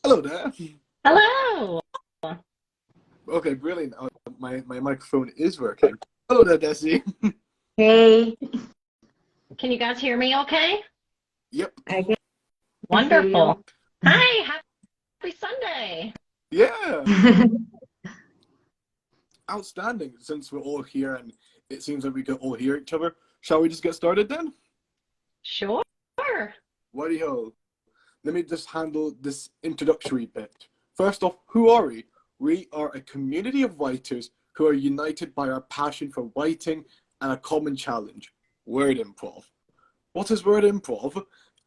Hello there. Hello. Okay, brilliant. My microphone is working. Hello there, Desi. Hey, Can you guys hear me okay? Yep. I can hear Wonderful. you. Hi, happy Sunday. Yeah. Outstanding. Since we're all here and it seems like we can all hear each other, shall we just get started then? Sure. Righty-ho. Let me just handle this introductory bit. First off, who are we? We are a community of writers who are united by our passion for writing and a common challenge, word improv. What is word improv?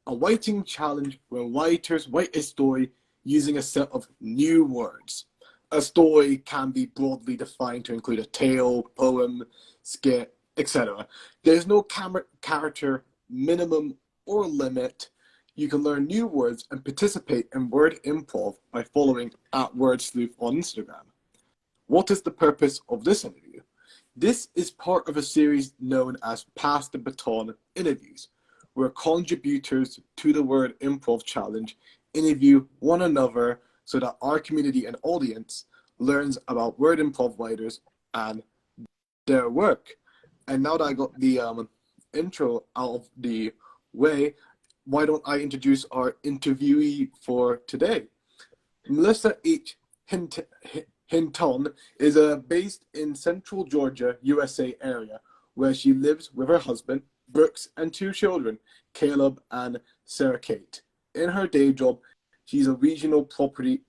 A writing challenge where writers write a story using a set of new words. A story can be broadly defined to include a tale, poem, skit, etc. There's no character minimum or limit. You can learn new words and participate in word improv by following @WordSleuth on Instagram. What is the purpose of this interview? This is part of a series known as Pass-the-Baton Interviews, where contributors to the Word Improv Challenge interview one another so that our community and audience learns about word improv writers and their work. And now that I got the intro out of the way, why don't I introduce our interviewee for today? Melissa H. Hinton is based in Central Georgia, USA area, where she lives with her husband, Brooks, and two children, Caleb and Sarah Kate. In her day job, she's a regional property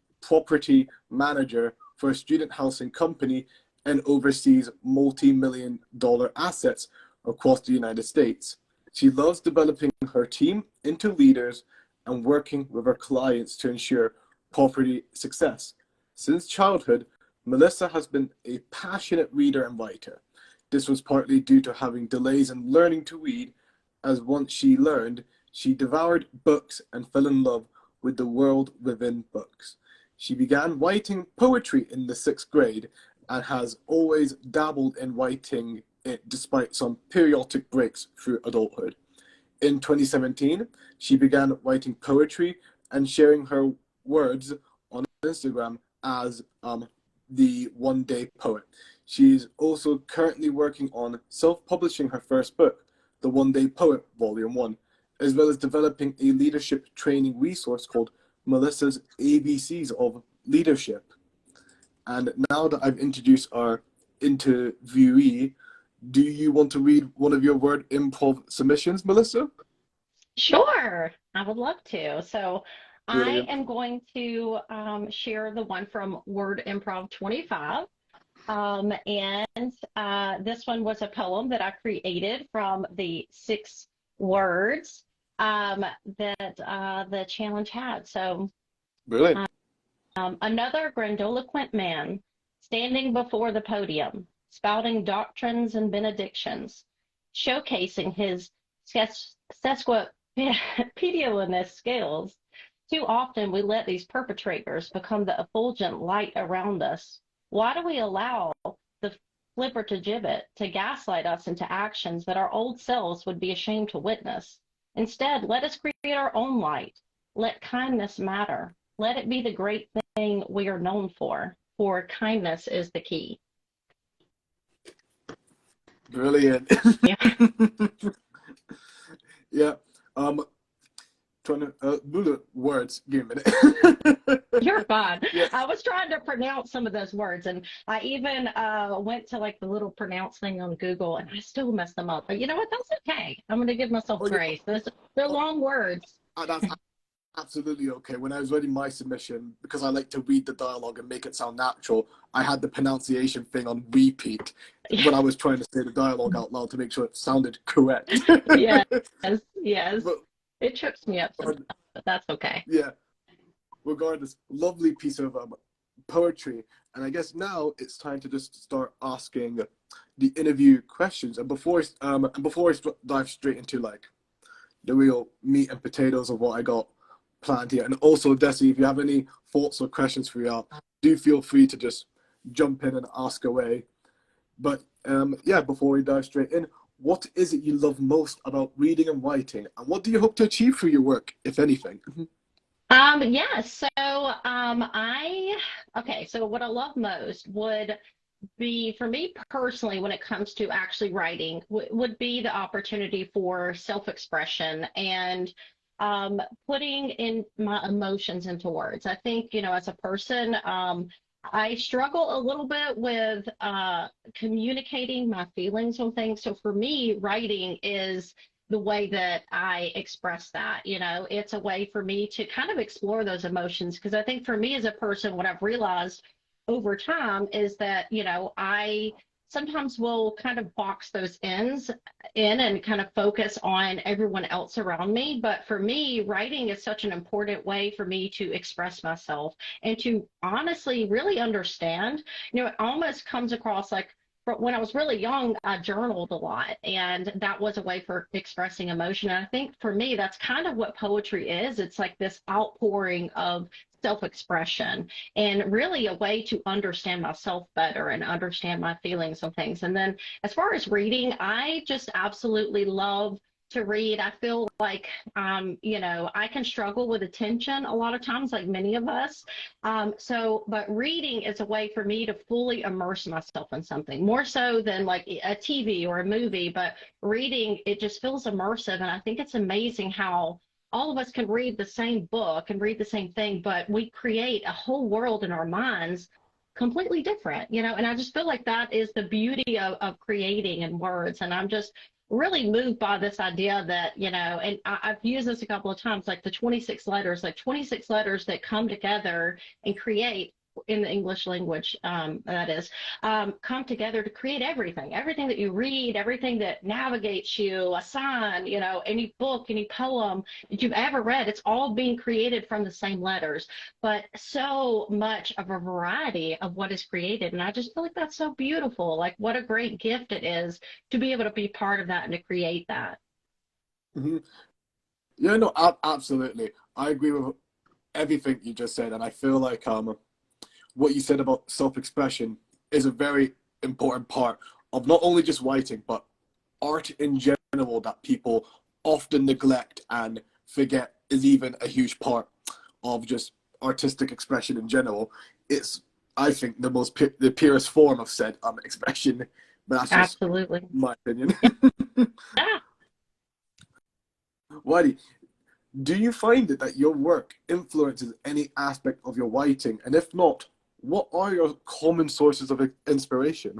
manager for a student housing company and oversees multi-million-dollar assets across the United States. She loves developing her team into leaders and working with her clients to ensure property success. Since childhood, Melissa has been a passionate reader and writer. This was partly due to having delays in learning to read, as once she learned, she devoured books and fell in love with the world within books. She began writing poetry in the 6th grade and has always dabbled in writing it despite some periodic breaks through adulthood. In 2017, she began writing poetry and sharing her words on Instagram as the One Day Poet. She's also currently working on self-publishing her first book, The One Day Poet, Volume 1, as well as developing a leadership training resource called Melissa's ABCs of Leadership. And now that I've introduced our interviewee, do you want to read one of your word improv submissions, Melissa? Sure. I would love to. So I Brilliant. am going to share the one from Word Improv 25. And this one was a poem that I created from the 6 words that the challenge had. So Brilliant. another grandiloquent man standing before the podium, spouting doctrines and benedictions, showcasing his sesquipedalianist skills. Too often we let these perpetrators become the effulgent light around us. Why do we allow the flipper to gibbet to gaslight us into actions that our old selves would be ashamed to witness? Instead, let us create our own light. Let kindness matter. Let it be the great thing we are known for kindness is the key. Brilliant. Yeah. Yeah. Trying to words. Give me a minute. You're fine. Yeah. I was trying to pronounce some of those words, and I even went to like the little pronounce thing on Google, and I still messed them up. But you know what? That's okay. I'm going to give myself Oh, yeah. grace. They're long words. That's absolutely okay. When I was writing my submission, because I like to read the dialogue and make it sound natural, I had the pronunciation thing on repeat when I was trying to say the dialogue out loud to make sure it sounded correct. Yes, yes. But It trips me up sometimes, but that's okay. yeah, regardless, lovely piece of poetry. And I guess now it's time to just start asking the interview questions. And before I dive straight into like the real meat and potatoes of what I got planned here, and also Desi, if you have any thoughts or questions for you, do feel free to just jump in and ask away. But yeah, before we dive straight in, what is it you love most about reading and writing, and what do you hope to achieve through your work, if anything? Yes. So what I love most would be for me personally when it comes to actually writing would be the opportunity for self-expression and putting in my emotions into words. I think, as a person, I struggle a little bit with communicating my feelings on things. So for me, writing is the way that I express that. It's a way for me to kind of explore those emotions because I think for me as a person, what I've realized over time is that, I sometimes will kind of box those ends in and kind of focus on everyone else around me. But for me, writing is such an important way for me to express myself and to honestly really understand. It almost comes across like when I was really young, I journaled a lot, and that was a way for expressing emotion. And I think for me, that's kind of what poetry is. It's like this outpouring of self-expression and really a way to understand myself better and understand my feelings on things. And then as far as reading, I just absolutely love to read. I feel like, I can struggle with attention a lot of times, like many of us. But reading is a way for me to fully immerse myself in something more so than like a TV or a movie. But reading, it just feels immersive. And I think it's amazing how all of us can read the same book and read the same thing, but we create a whole world in our minds completely different, and I just feel like that is the beauty of creating in words. And I'm just really moved by this idea that, and I've used this a couple of times, like the 26 letters, like 26 letters that come together and create in the English language, that is, come together to create everything that you read, everything that navigates you, a sign, any book, any poem that you've ever read, it's all being created from the same letters, but so much of a variety of what is created. And I just feel like that's so beautiful. Like, what a great gift it is to be able to be part of that and to create that. Hmm. Yeah, no, absolutely. I agree with everything you just said, and I feel like what you said about self-expression is a very important part of not only just writing, but art in general that people often neglect and forget is even a huge part of just artistic expression in general. It's, I think, the purest form of said expression, but that's just Absolutely. my opinion. Yeah. Whitey, do you find it that your work influences any aspect of your writing? And if not, what are your common sources of inspiration?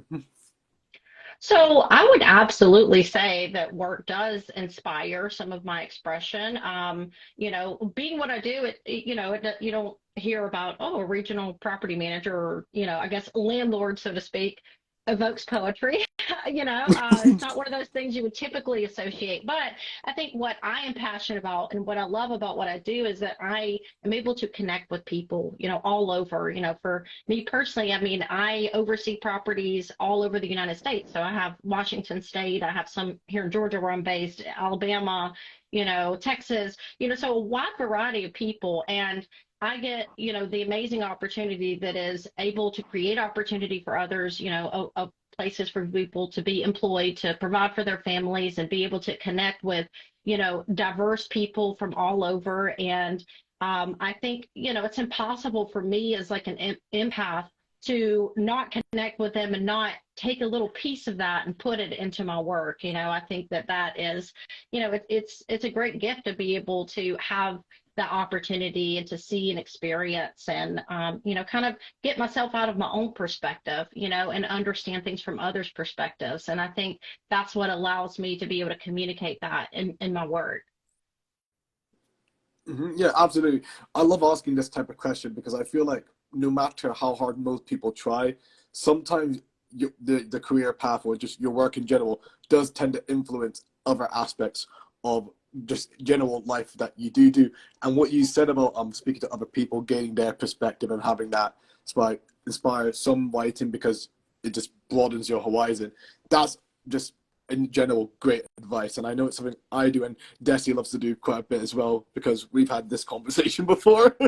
So I would absolutely say that work does inspire some of my expression. Being what I do, you don't hear about, oh, a regional property manager or, I guess landlord, so to speak, evokes poetry. It's not one of those things you would typically associate. But I think what I am passionate about and what I love about what I do is that I am able to connect with people, all over. For me personally, I mean, I oversee properties all over the United States. So I have Washington State, I have some here in Georgia where I'm based, Alabama, Texas, so a wide variety of people. And I get, the amazing opportunity that is able to create opportunity for others, of places for people to be employed, to provide for their families and be able to connect with, diverse people from all over. And I think, it's impossible for me as like an empath to not connect with them and not take a little piece of that and put it into my work. I think that is, it's a great gift to be able to have that opportunity and to see and experience and, kind of get myself out of my own perspective, and understand things from others' perspectives. And I think that's what allows me to be able to communicate that in my work. Yeah, absolutely. I love asking this type of question because I feel like no matter how hard most people try, sometimes the career path or just your work in general does tend to influence other aspects of just general life that you do. And what you said about speaking to other people, gaining their perspective and having that inspire some writing because it just broadens your horizon. That's just in general great advice, and I know it's something I do and Desi loves to do quite a bit as well because we've had this conversation before.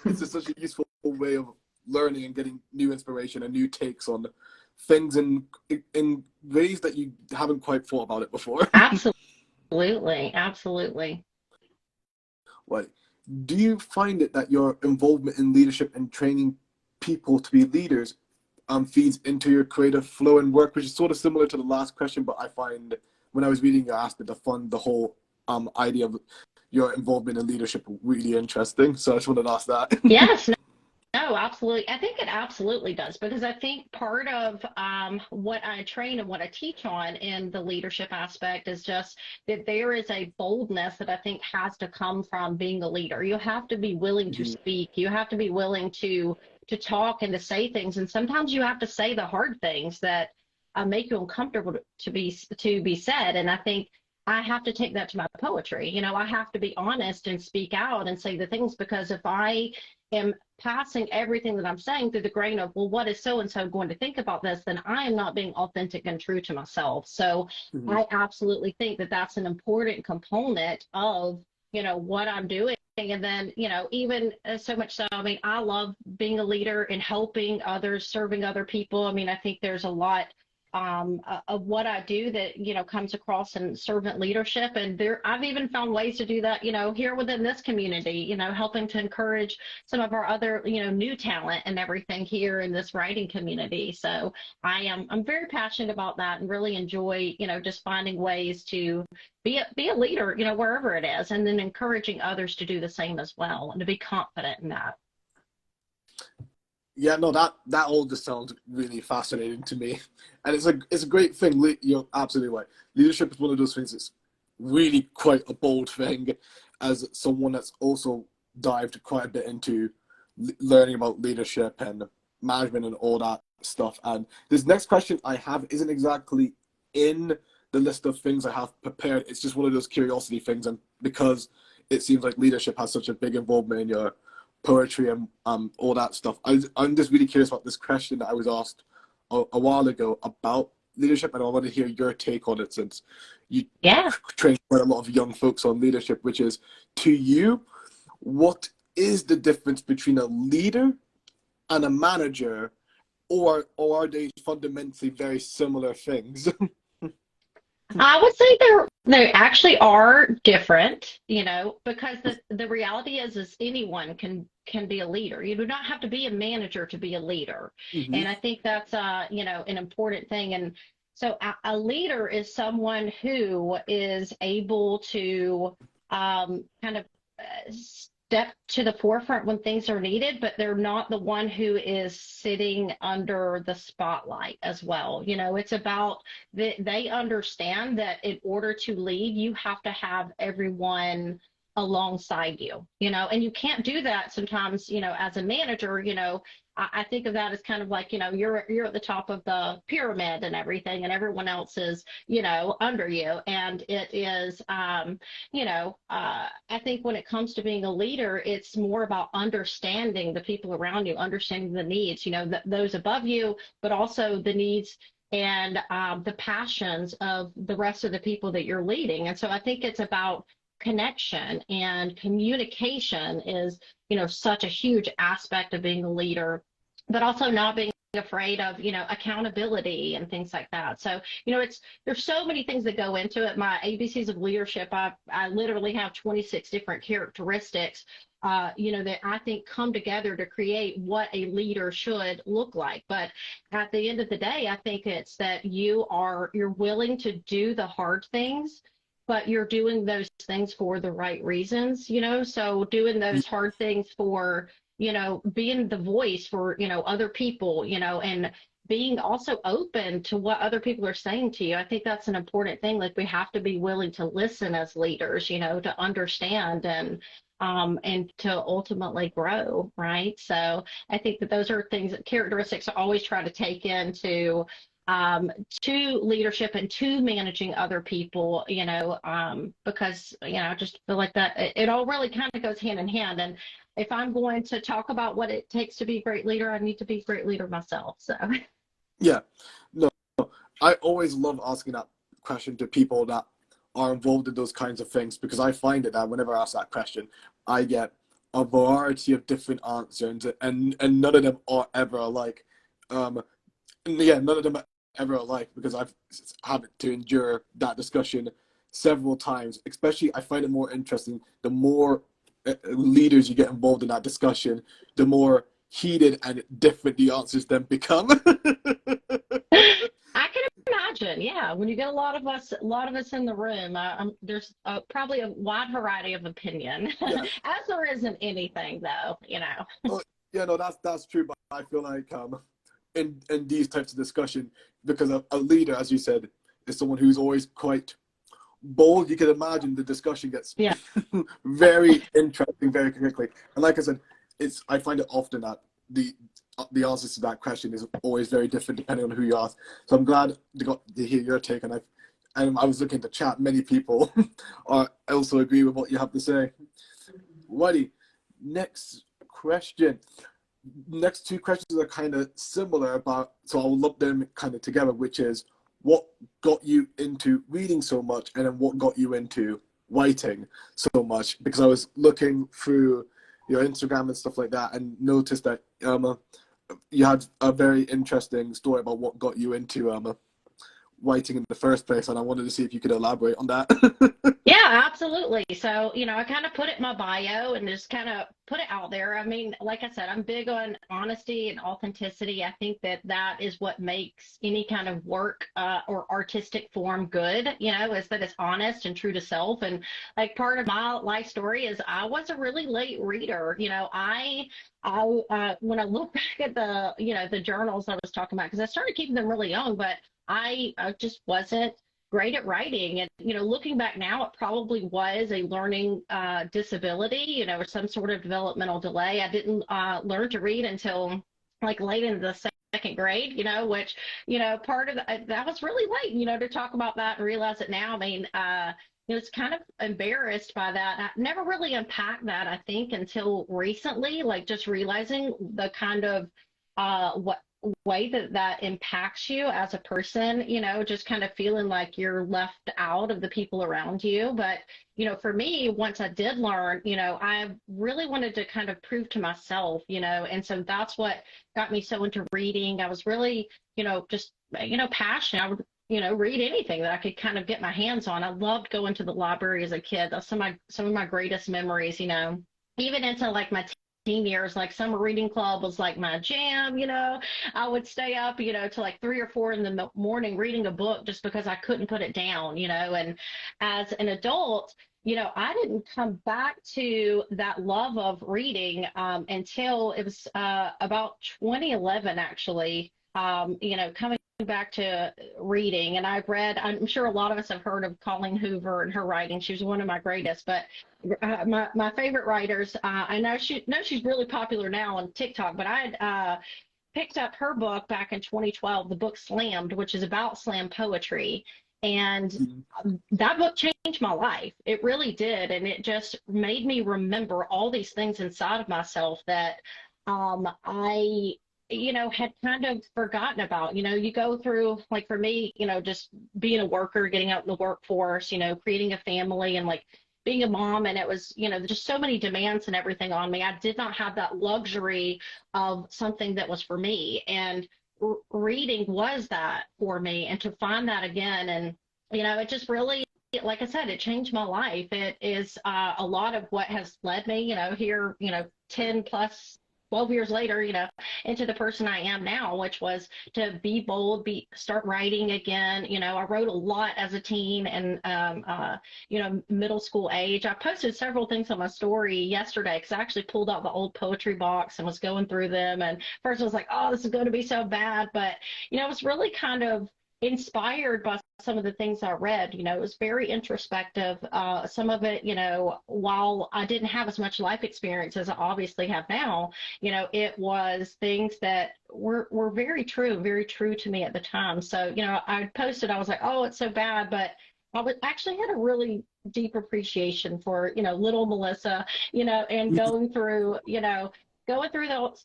It's just such a useful way of learning and getting new inspiration and new takes on things in ways that you haven't quite thought about it before. Absolutely. Absolutely. Like, do you find it that your involvement in leadership and training people to be leaders feeds into your creative flow and work, which is sort of similar to the last question, but I find when I was reading your asked it to fund the whole idea of your involvement in leadership really interesting. So I just wanted to ask that. Yes, no, absolutely. I think it absolutely does because I think part of what I train and what I teach on in the leadership aspect is just that there is a boldness that I think has to come from being a leader. You have to be willing to speak. You have to be willing to talk and to say things, and sometimes you have to say the hard things that make you uncomfortable to be said. And I think I have to take that to my poetry. I have to be honest and speak out and say the things because if I am passing everything that I'm saying through the grain of, well, what is so and so going to think about this, then I am not being authentic and true to myself. So I absolutely think that that's an important component of, what I'm doing. And then, even so much so, I mean, I love being a leader and helping others, serving other people. I mean, I think there's a lot of what I do that, comes across in servant leadership. And I've even found ways to do that, here within this community, helping to encourage some of our other, new talent and everything here in this writing community. So I'm very passionate about that and really enjoy, just finding ways to be a leader, wherever it is, and then encouraging others to do the same as well and to be confident in that. Yeah, no, that all just sounds really fascinating to me, and it's a great thing. You're absolutely right. Leadership is one of those things that's really quite a bold thing. As someone that's also dived quite a bit into learning about leadership and management and all that stuff, and this next question I have isn't exactly in the list of things I have prepared. It's just one of those curiosity things, and because it seems like leadership has such a big involvement in your poetry and all that stuff. I'm just really curious about this question that I was asked a while ago about leadership, and I want to hear your take on it since you train quite a lot of young folks on leadership, which is, to you, what is the difference between a leader and a manager, or are they fundamentally very similar things? I would say they actually are different, because the reality is anyone can be a leader. You do not have to be a manager to be a leader. And I think that's an important thing. And so a leader is someone who is able to kind of step to the forefront when things are needed, but they're not the one who is sitting under the spotlight as well. It's about they understand that in order to lead, you have to have everyone alongside you, and you can't do that sometimes, as a manager, I think of that as kind of like, you're at the top of the pyramid and everything, and everyone else is, under you. And it is, I think when it comes to being a leader, it's more about understanding the people around you, understanding the needs, those above you, but also the needs and the passions of the rest of the people that you're leading. And so I think it's about connection, and communication is, such a huge aspect of being a leader, but also not being afraid of, accountability and things like that. So, there's so many things that go into it. My ABCs of leadership, I literally have 26 different characteristics, that I think come together to create what a leader should look like. But at the end of the day, I think it's that you're willing to do the hard things, but you're doing those things for the right reasons, so doing those hard things for, being the voice for, other people, and being also open to what other people are saying to you. I think that's an important thing. Like, we have to be willing to listen as leaders, to understand and to ultimately grow, right? So I think that those are characteristics I always try to take into to leadership and to managing other people, because, I just feel like that it all really kind of goes hand in hand. And if I'm going to talk about what it takes to be a great leader, I need to be a great leader myself. So Yeah, no, I always love asking that question to people that are involved in those kinds of things, because I find it that whenever I ask that question, I get a variety of different answers, and none of them are ever alike. None of them are ever alike, because I've had to endure that discussion several times. Especially, I find it more interesting the more leaders you get involved in that discussion, the more heated and different the answers then become. I can imagine, yeah. When you get a lot of us in the room, there's probably a wide variety of opinion, Yeah. as there is in anything, though. You know. Oh, yeah, no, that's true. But I feel like in these types of discussion, because a leader, as you said, is someone who's always quite bold. You can imagine the discussion gets Yeah. very interesting very quickly. And like I said, I find it often that the answers to that question is always very different depending on who you ask. So I'm glad to hear your take, and I was looking at the chat. Many people are also agree with what you have to say. Righty, next question. Next two questions are kind of similar, so I'll lump them kind of together, which is what got you into reading so much, and then what got you into writing so much? Because I was looking through your Instagram and stuff like that, and noticed that you had a very interesting story about what got you into writing in the first place, and I wanted to see if you could elaborate on that. Yeah, absolutely. So, I kind of put it in my bio and just kind of put it out there. I mean, like I said, I'm big on honesty and authenticity. I think that is what makes any kind of work or artistic form good, is that it's honest and true to self. And like part of my life story is I was a really late reader. I when I look back at the journals I was talking about, because I started keeping them really young, but I just wasn't great at writing. And, looking back now, it probably was a learning disability, or some sort of developmental delay. I didn't learn to read until like late into the second grade, which, part of that was really late, to talk about that and realize it now. I mean, it's kind of embarrassed by that. I never really unpacked that, I think, until recently, like just realizing the kind of what way that impacts you as a person, just kind of feeling like you're left out of the people around you. But, for me, once I did learn, I really wanted to kind of prove to myself, and so that's what got me so into reading. I was really, just, passionate. I would, read anything that I could kind of get my hands on. I loved going to the library as a kid. That's some of my greatest memories, even into like my teen years. Like summer reading club was like my jam. I would stay up, till like 3 or 4 in the morning reading a book just because I couldn't put it down. And as an adult, I didn't come back to that love of reading until it was about 2011, actually. Coming back to reading, and I'm sure a lot of us have heard of Colleen Hoover and her writing. She was one of my greatest, but my favorite writers, I know she's really popular now on TikTok, but I had picked up her book back in 2012, the book Slammed, which is about slam poetry. And that book changed my life. It really did. And it just made me remember all these things inside of myself that I had kind of forgotten about. You go through, like for me, just being a worker, getting out in the workforce, creating a family and like being a mom. And it was, just so many demands and everything on me. I did not have that luxury of something that was for me. And reading was that for me. And to find that again, and, it just really, like I said, it changed my life. It is a lot of what has led me, here, 10 plus 12 years later, into the person I am now, which was to be bold, start writing again. I wrote a lot as a teen and, middle school age. I posted several things on my story yesterday because I actually pulled out the old poetry box and was going through them. And first I was like, oh, this is going to be so bad. But, it was really kind of inspired by some of the things I read. It was very introspective. Some of it, while I didn't have as much life experience as I obviously have now, it was things that were very true to me at the time. So, I posted, I was like, oh, it's so bad, but I actually had a really deep appreciation for, little Melissa, and going through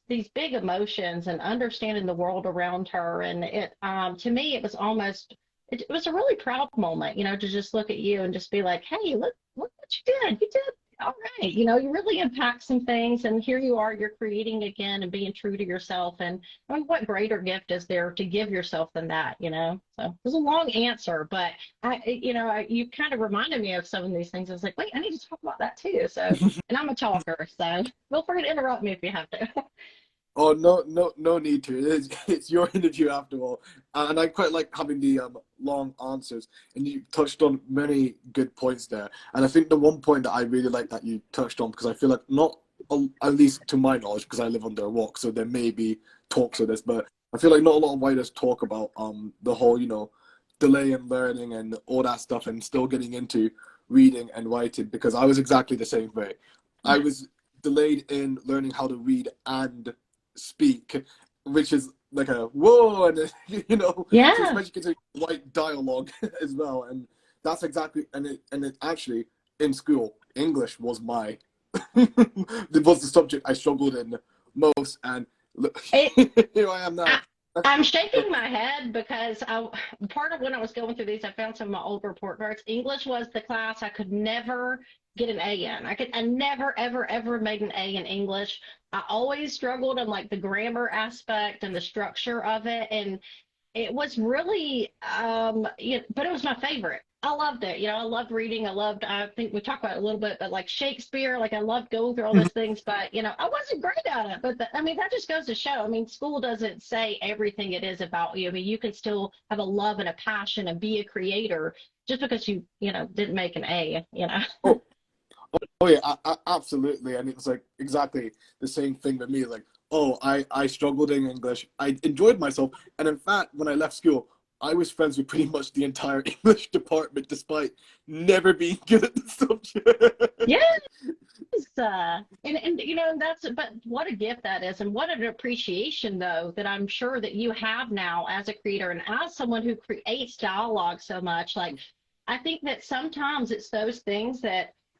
these big emotions and understanding the world around her. And it, to me, it was almost, it was a really proud moment, to just look at you and just be like, hey, look what you did. You did all right, you really impact some things, and here you are, you're creating again and being true to yourself. And I mean, what greater gift is there to give yourself than that? So it was a long answer, but you kind of reminded me of some of these things. I was like, wait, I need to talk about that too. So, and I'm a talker, so feel free to interrupt me if you have to. Oh, no need to. It's your interview after all, and I quite like having the long answers. And you touched on many good points there. And I think the one point that I really like that you touched on, because I feel like not, at least to my knowledge, because I live under a rock, so there may be talks of this, but I feel like not a lot of writers talk about the whole delay in learning and all that stuff, and still getting into reading and writing, because I was exactly the same way. I was delayed in learning how to read and speak, which is like a whoa, and so Yeah. especially considering white dialogue as well, and that's exactly, and it actually in school English was my it was the subject I struggled in most, and look, here I am now. I'm shaking my head because part of when I was going through these, I found some of my old report cards. English was the class I could never get an A in. I never, ever, ever made an A in English. I always struggled on like the grammar aspect and the structure of it. And it was really, but it was my favorite. I loved it. I loved reading. I think we talked about it a little bit, but like Shakespeare, like I loved going through all those things, but I wasn't great at it. But I mean, that just goes to show. I mean, school doesn't say everything it is about you. I mean, you can still have a love and a passion and be a creator just because you didn't make an A. Oh yeah, absolutely. And it's like exactly the same thing with me. Like, oh, I struggled in English. I enjoyed myself. And in fact, when I left school, I was friends with pretty much the entire English department, despite never being good at the subject. Yes. And but what a gift that is, and what an appreciation though that I'm sure that you have now as a creator and as someone who creates dialogue so much. Like, I think that sometimes it's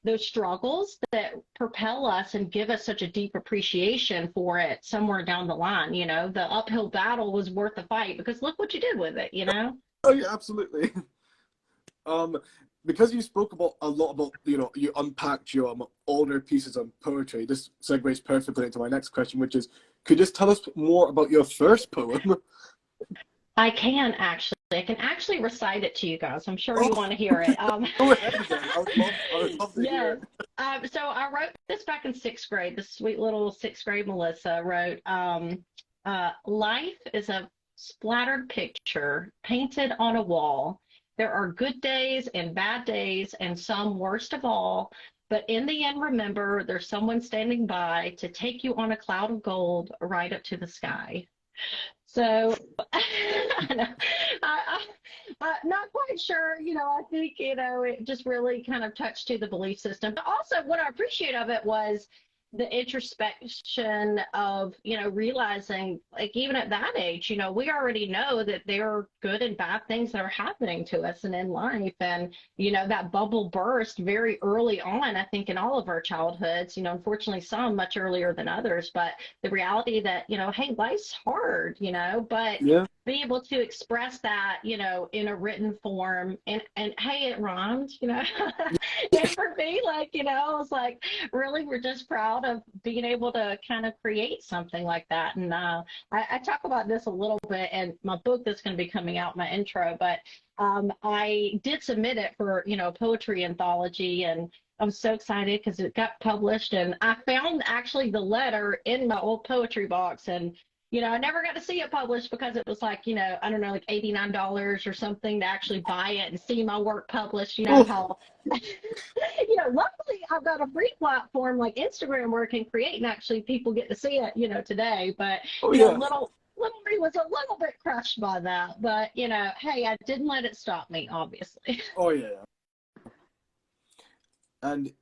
those struggles that propel us and give us such a deep appreciation for it somewhere down the line. The uphill battle was worth the fight because look what you did with it. Oh yeah, absolutely. Because you spoke about a lot about you unpacked your older pieces of poetry. This segues perfectly into my next question, which is, could you just tell us more about your first poem? I can actually recite it to you guys. I'm sure you want to hear it. Go ahead then. I would love to hear Yes. it. So I wrote this back in sixth grade. This sweet little sixth grade Melissa wrote, life is a splattered picture painted on a wall. There are good days and bad days and some worst of all. But in the end, remember, there's someone standing by to take you on a cloud of gold right up to the sky. So I know, I'm not quite sure, I think, it just really kind of touched to the belief system. But also what I appreciate of it was the introspection of, realizing like even at that age, we already know that there are good and bad things that are happening to us and in life. And, that bubble burst very early on, I think, in all of our childhoods, unfortunately some much earlier than others. But the reality that, hey, life's hard, but Yeah. be able to express that, in a written form and hey, it rhymed, and for me, like, I was like, really, we're just proud of being able to kind of create something like that. And I talk about this a little bit in my book that's going to be coming out, my intro, but I did submit it for, poetry anthology, and I'm so excited because it got published, and I found actually the letter in my old poetry box, and I never got to see it published because it was like, I don't know, like $89 or something to actually buy it and see my work published. How, luckily I've got a free platform like Instagram where I can create and actually people get to see it, today. But, Oh yeah. little me was a little bit crushed by that. But, hey, I didn't let it stop me, obviously. Oh yeah. And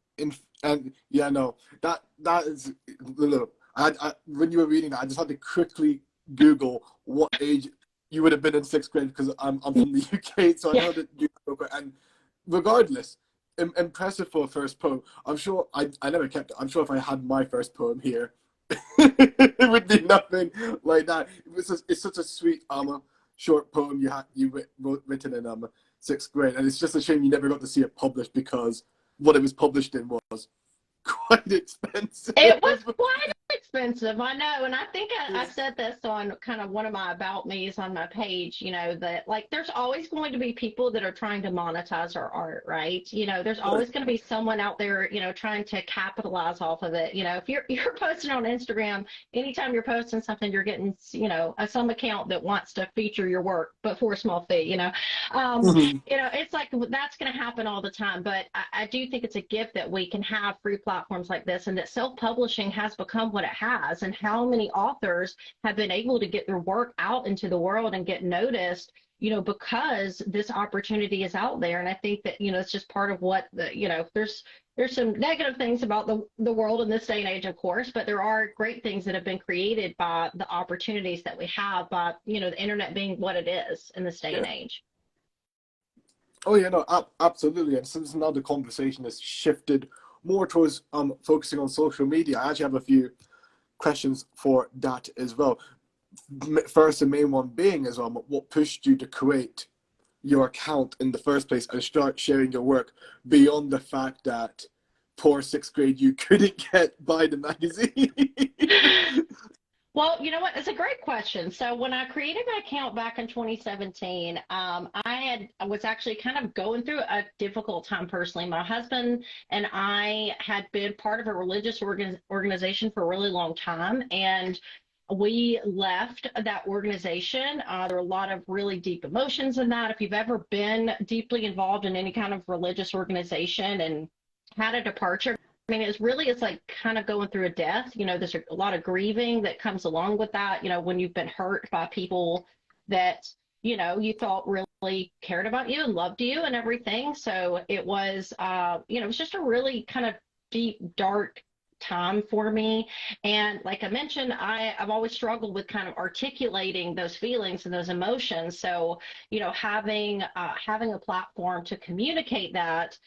yeah, no, that is look. When you were reading that, I just had to quickly Google what age you would have been in sixth grade, because I'm from the UK, so I know that you. And regardless, impressive for a first poem. I'm sure I never kept it. I'm sure if I had my first poem here, it would be nothing like that. It's such a sweet short poem you wrote written in sixth grade, and it's just a shame you never got to see it published, because what it was published in was quite expensive. It was quite expensive, I know. And I think I Yeah. said this on kind of one of my about me's on my page, that like there's always going to be people that are trying to monetize our art, right? There's always going to be someone out there, trying to capitalize off of it. If you're posting on Instagram, anytime you're posting something, you're getting, some account that wants to feature your work, but for a small fee. Mhm. It's like that's going to happen all the time. But I do think it's a gift that we can have free platforms like this, and that self-publishing has become what it has, and how many authors have been able to get their work out into the world and get noticed, because this opportunity is out there. And I think that, it's just part of what there's some negative things about the world in this day and age, of course, but there are great things that have been created by the opportunities that we have by, the internet being what it is in this day and age. Oh yeah, no, absolutely. And since now the conversation has shifted more towards focusing on social media, I actually have a few questions for that as well. First, the main one being is what pushed you to create your account in the first place and start sharing your work beyond the fact that poor sixth grade you couldn't get by the magazine. Well, you know what? It's a great question. So when I created my account back in 2017, I was actually kind of going through a difficult time personally. My husband and I had been part of a religious organization for a really long time, and we left that organization. There were a lot of really deep emotions in that. If you've ever been deeply involved in any kind of religious organization and had a departure, I mean, it's like kind of going through a death. There's a lot of grieving that comes along with that, when you've been hurt by people that, you thought really cared about you and loved you and everything. So it was, it was just a really kind of deep, dark time for me. And like I mentioned, I've always struggled with kind of articulating those feelings and those emotions. So, having a platform to communicate that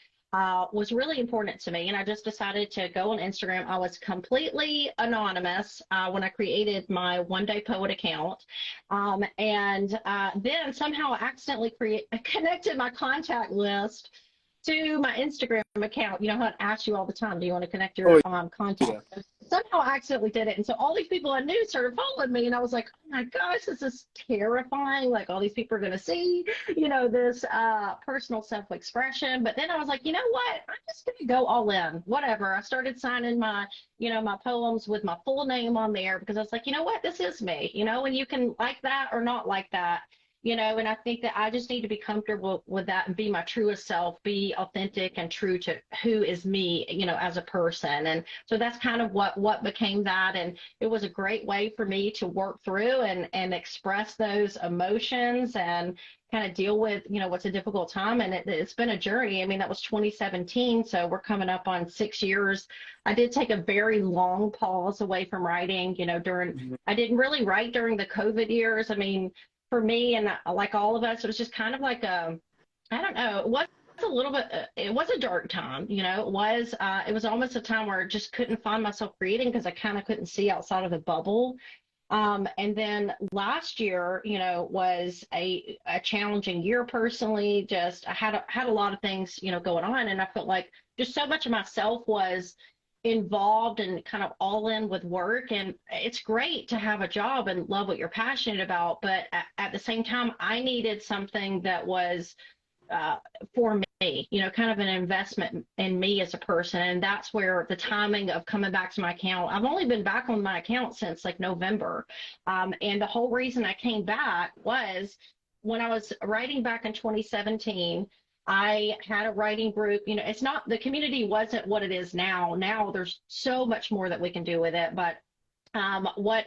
was really important to me. And I just decided to go on Instagram. I was completely anonymous when I created my One Day Poet account. And then somehow I accidentally connected my contact list to my Instagram account. How it asks you all the time, do you want to connect your contact? Yeah. Somehow I accidentally did it. And so all these people I knew started following me. And I was like, oh my gosh, this is terrifying. Like all these people are going to see, this personal self-expression. But then I was like, you know what? I'm just going to go all in, whatever. I started signing my, my poems with my full name on there, because I was like, you know what? This is me, and you can like that or not like that. And I think that I just need to be comfortable with that and be my truest self, be authentic and true to who is me, as a person. And so that's kind of what became that. And it was a great way for me to work through and express those emotions and kind of deal with, what's a difficult time. And it's been a journey. I mean, that was 2017. So we're coming up on 6 years. I did take a very long pause away from writing, I didn't really write during the COVID years. I mean, for me and like all of us, it was just kind of like I don't know, it was a little bit, it was a dark time, it was almost a time where I just couldn't find myself creating because I kind of couldn't see outside of the bubble. And then last year, was a challenging year personally. Just I had a lot of things, going on, and I felt like just so much of myself was involved and kind of all in with work. And it's great to have a job and love what you're passionate about, but at the same time I needed something that was for me, kind of an investment in me as a person. And that's where the timing of coming back to my account, I've only been back on my account since like November, and the whole reason I came back was when I was writing back in 2017. I had a writing group. It's not, the community wasn't what it is now. Now there's so much more that we can do with it. But the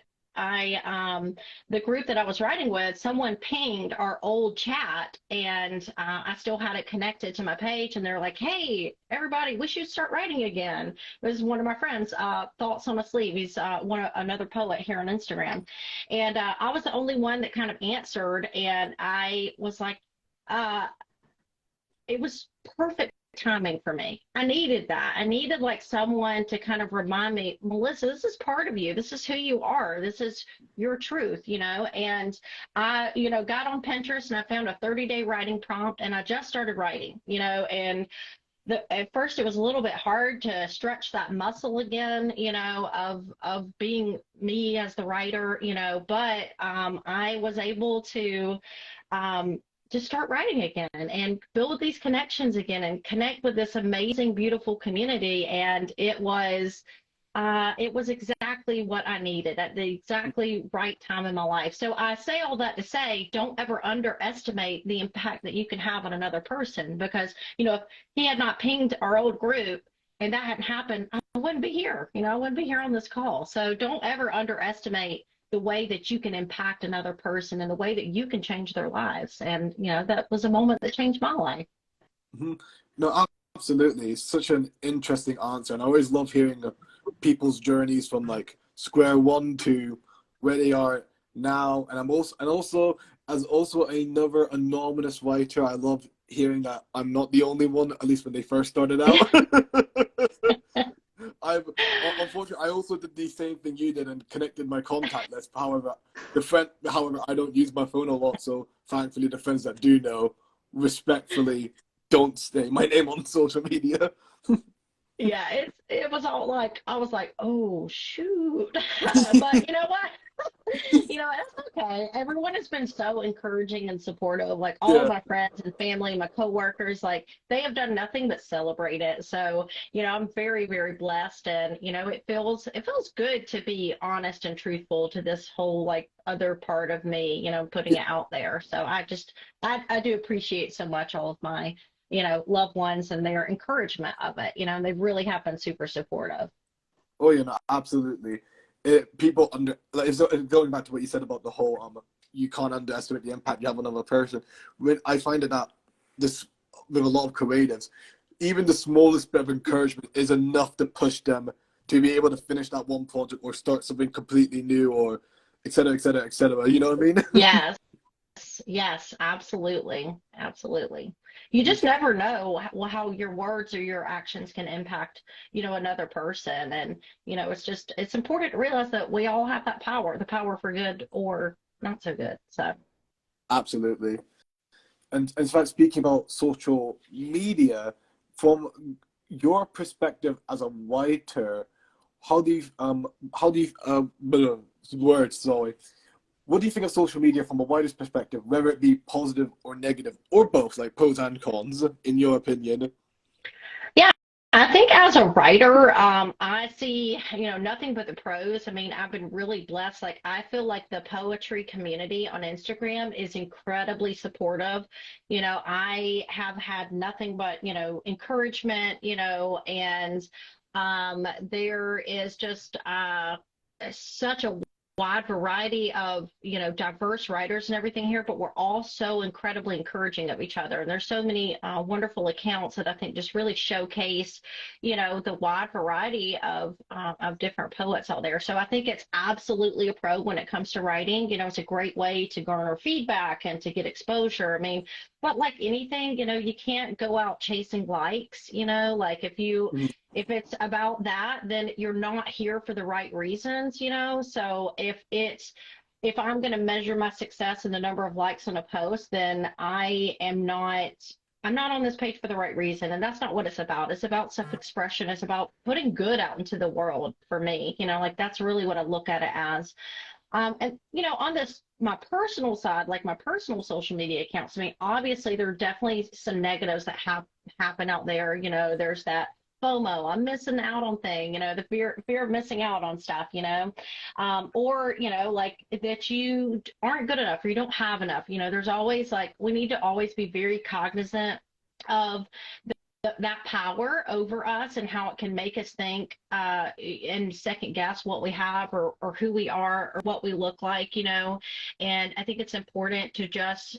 group that I was writing with, someone pinged our old chat, and I still had it connected to my page. And they're like, hey, everybody, we should start writing again. It was one of my friends, Thoughts on a Sleeve. He's another poet here on Instagram. And I was the only one that kind of answered. And I was like, it was perfect timing for me. I needed that. I needed like someone to kind of remind me, Melissa, this is part of you. This is who you are. This is your truth, and I, got on Pinterest and I found a 30-day writing prompt, and I just started writing, and at first it was a little bit hard to stretch that muscle again, of being me as the writer, but I was able to start writing again and build these connections again and connect with this amazing, beautiful community. And it was exactly what I needed at the exactly right time in my life. So I say all that to say, don't ever underestimate the impact that you can have on another person, because, if he had not pinged our old group and that hadn't happened, I wouldn't be here. I wouldn't be here on this call. So don't ever underestimate the way that you can impact another person and the way that you can change their lives. And, that was a moment that changed my life. Mhm. No, absolutely. It's such an interesting answer, and I always love hearing people's journeys from like square one to where they are now. And I'm also as also another anonymous writer, I love hearing that I'm not the only one, at least when they first started out. I've unfortunately I also did the same thing you did and connected my contact list. However, I don't use my phone a lot, so thankfully the friends that do know respectfully don't stay my name on social media. Yeah, it was all like I was like, oh shoot. But you know what? It's okay. Everyone has been so encouraging and supportive. Like all of Yeah, my friends and family, my coworkers, like they have done nothing but celebrate it. So, I'm very, very blessed, and it feels good to be honest and truthful to this whole like other part of me, putting yeah. it out there. So I do appreciate so much all of my, loved ones and their encouragement of it, and they really have been super supportive. Oh, no, absolutely. People under like so going back to what you said about the whole you can't underestimate the impact you have on another person. When I find it that this with a lot of creatives, even the smallest bit of encouragement is enough to push them to be able to finish that one project or start something completely new or et cetera, et cetera, et cetera. You know what I mean? Yes. Yes, absolutely. Absolutely. You just never know how your words or your actions can impact, another person. And, it's important to realize that we all have that power, the power for good or not so good. So, Absolutely. And in fact, speaking about social media, from your perspective as a writer, how do you words, sorry. What do you think of social media from a writer's perspective, whether it be positive or negative, or both, like pros and cons, in your opinion? yeah, I think as a writer, I see, nothing but the pros. I mean, I've been really blessed. Like, I feel like the poetry community on Instagram is incredibly supportive. I have had nothing but, encouragement, and there is just such a wide variety of diverse writers and everything here, but we're all so incredibly encouraging of each other, and there's so many wonderful accounts that I think just really showcase the wide variety of different poets out there. So I think it's absolutely a pro when it comes to writing. It's a great way to garner feedback and to get exposure. I mean, but like anything, you can't go out chasing likes. Like Mhm. if it's about that, then you're not here for the right reasons. So if I'm going to measure my success in the number of likes on a post, then I'm not on this page for the right reason. And that's not what it's about. It's about self-expression. It's about putting good out into the world for me. Like that's really what I look at it as. And on this, my personal side, like my personal social media accounts, I mean, obviously there are definitely some negatives that have happen out there. There's that FOMO, I'm missing out on thing, the fear of missing out on stuff, or like that you aren't good enough or you don't have enough. There's always like we need to always be very cognizant of that power over us and how it can make us think and second guess what we have or who we are or what we look like. And I think it's important to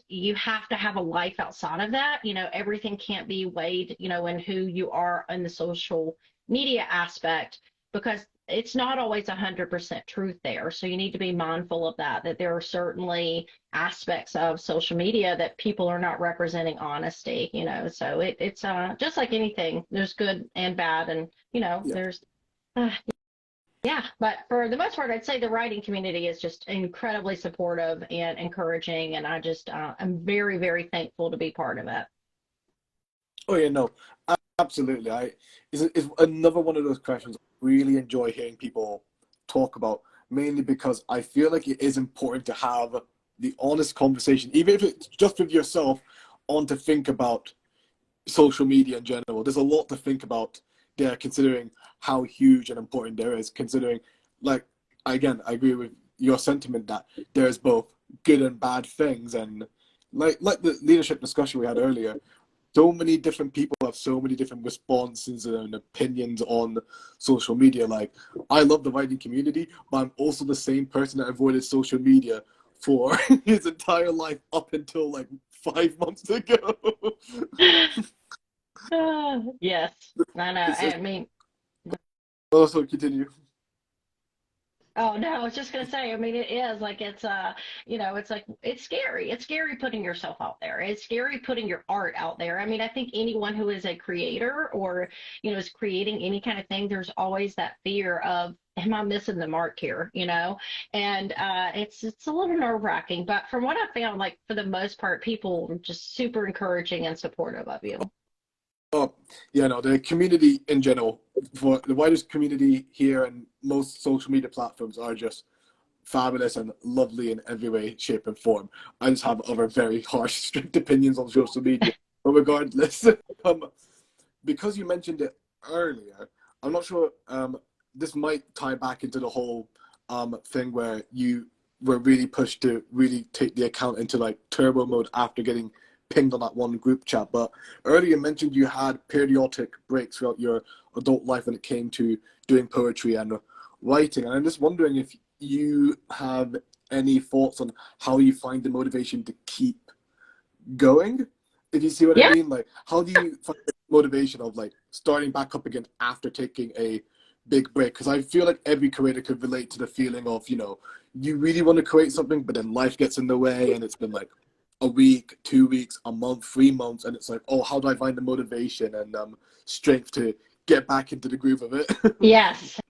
you have to have a life outside of that. Everything can't be weighed, in who you are in the social media aspect, because it's not always 100% truth there. So you need to be mindful of that there are certainly aspects of social media that people are not representing honesty. So it's just like anything, there's good and bad, and Yeah. there's uh, yeah, but for the most part, I'd say the writing community is just incredibly supportive and encouraging, and I'm very, very thankful to be part of it. Oh yeah, no, absolutely. It's another one of those questions I really enjoy hearing people talk about, mainly because I feel like it is important to have the honest conversation, even if it's just with yourself, on to think about social media in general. There's a lot to think about there, considering how huge and important there is. Considering, like, again, I agree with your sentiment that there's both good and bad things, and like the leadership discussion we had earlier, so many different people have so many different responses and opinions on social media. Like, I love the writing community, but I'm also the same person that avoided social media for his entire life up until like 5 months ago. Yes, I know. It's just I mean, also continue. oh no, I was just gonna say, I mean, it is like it's like it's scary. It's scary putting yourself out there. It's scary putting your art out there. I mean, I think anyone who is a creator or, is creating any kind of thing, there's always that fear of, am I missing the mark here? And it's a little nerve-wracking, but from what I found, like for the most part, people are just super encouraging and supportive of you. Oh, yeah, no, the community in general, for the widest community here, and most social media platforms are just fabulous and lovely in every way, shape, and form. I just have other very harsh, strict opinions on social media. But regardless, um, because you mentioned it earlier, I'm not sure. This might tie back into the whole thing where you were really pushed to really take the account into like turbo mode after getting pinged on that one group chat. But earlier you mentioned you had periodic breaks throughout your adult life when it came to doing poetry and writing. And I'm just wondering if you have any thoughts on how you find the motivation to keep going, if you see what I Yeah. mean. Like, how do you find the motivation of like starting back up again after taking a big break? Because I feel like every creator could relate to the feeling of, you really want to create something, but then life gets in the way, and it's been like a week, 2 weeks, a month, 3 months, and it's like, oh, how do I find the motivation and strength to get back into the groove of it? Yes.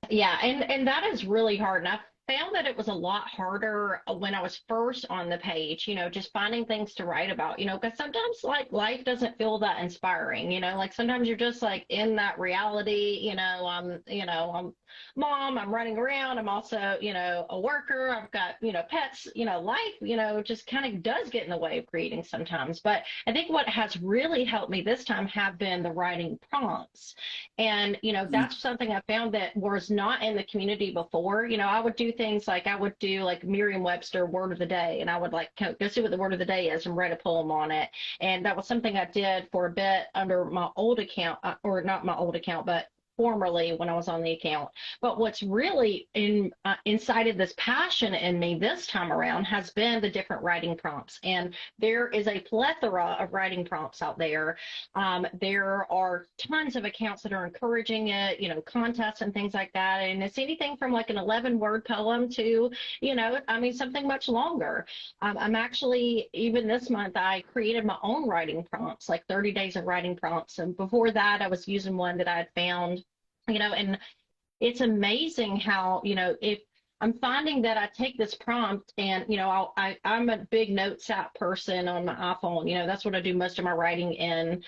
Yeah, and that is really hard. And I found that it was a lot harder when I was first on the page, just finding things to write about, because sometimes like life doesn't feel that inspiring, like sometimes you're just like in that reality, I'm mom, I'm running around, I'm also, a worker, I've got, pets, life, just kind of does get in the way of creating sometimes. But I think what has really helped me this time have been the writing prompts. And, that's something I found that was not in the community before. I would do things like I would do like Merriam-Webster word of the day, and I would like go see what the word of the day is and write a poem on it. And that was something I did for a bit under my old account, or not my old account, but formerly when I was on the account. But what's really incited this passion in me this time around has been the different writing prompts. And there is a plethora of writing prompts out there. There are tons of accounts that are encouraging it, contests and things like that. And it's anything from like an 11-word poem to, I mean, something much longer. I'm actually, even this month, I created my own writing prompts, like 30 days of writing prompts. And before that, I was using one that I had found, and it's amazing how, if I'm finding that I take this prompt and, I'm a big notes app person on my iPhone. That's what I do most of my writing in,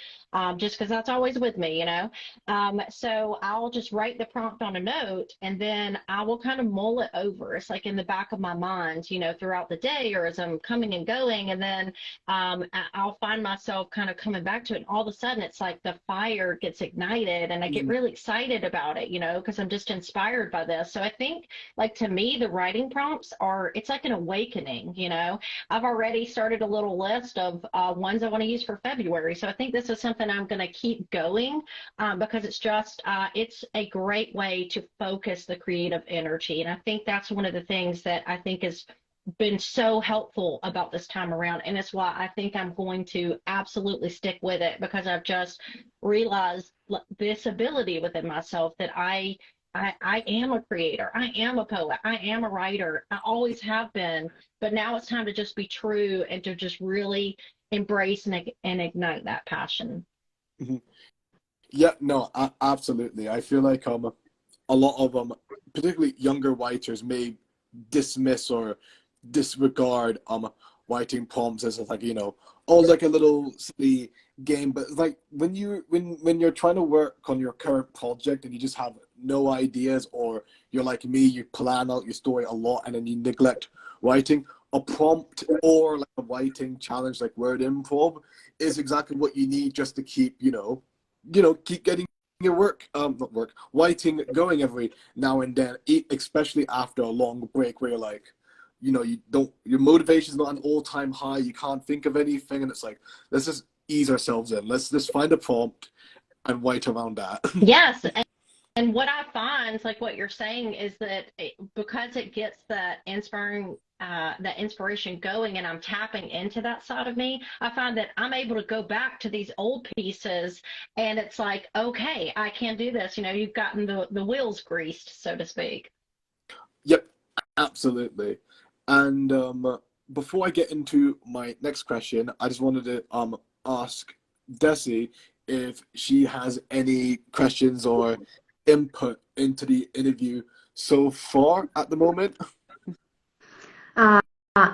just because that's always with me, So I'll just write the prompt on a note and then I will kind of mull it over. It's like in the back of my mind, throughout the day or as I'm coming and going. And then I'll find myself kind of coming back to it. And all of a sudden, it's like the fire gets ignited and I get really excited about it, because I'm just inspired by this. So I think, like, to me, the writing prompts it's like an awakening, I've already started a little list of ones I want to use for February. So I think this is something I'm going to keep going because it's a great way to focus the creative energy. And I think that's one of the things that I think is been so helpful about this time around. And it's why I think I'm going to absolutely stick with it because I've just realized this ability within myself that I am a creator. I am a poet. I am a writer. I always have been. But now it's time to just be true and to just really embrace and ignite that passion. Mhm. Yeah, no, absolutely. I feel like a lot of particularly younger writers may dismiss or disregard writing poems as like, oh, like a little silly game, but like when you're trying to work on your current project and you just have no ideas, or you're like me, you plan out your story a lot and then you neglect writing, a prompt or like a writing challenge like word improv is exactly what you need just to keep keep getting your not work writing going every now and then, especially after a long break where you're like, your motivation's not an all-time high, you can't think of anything, and it's like, let's just ease ourselves in, let's just find a prompt and write around that. Yes. And what I find, like what you're saying, is that because it gets that inspiration going, and I'm tapping into that side of me, I find that I'm able to go back to these old pieces, and it's like, okay, I can do this. You've gotten the wheels greased, so to speak. Yep, absolutely. And before I get into my next question, I just wanted to ask Desi if she has any questions or input into the interview so far at the moment. Uh,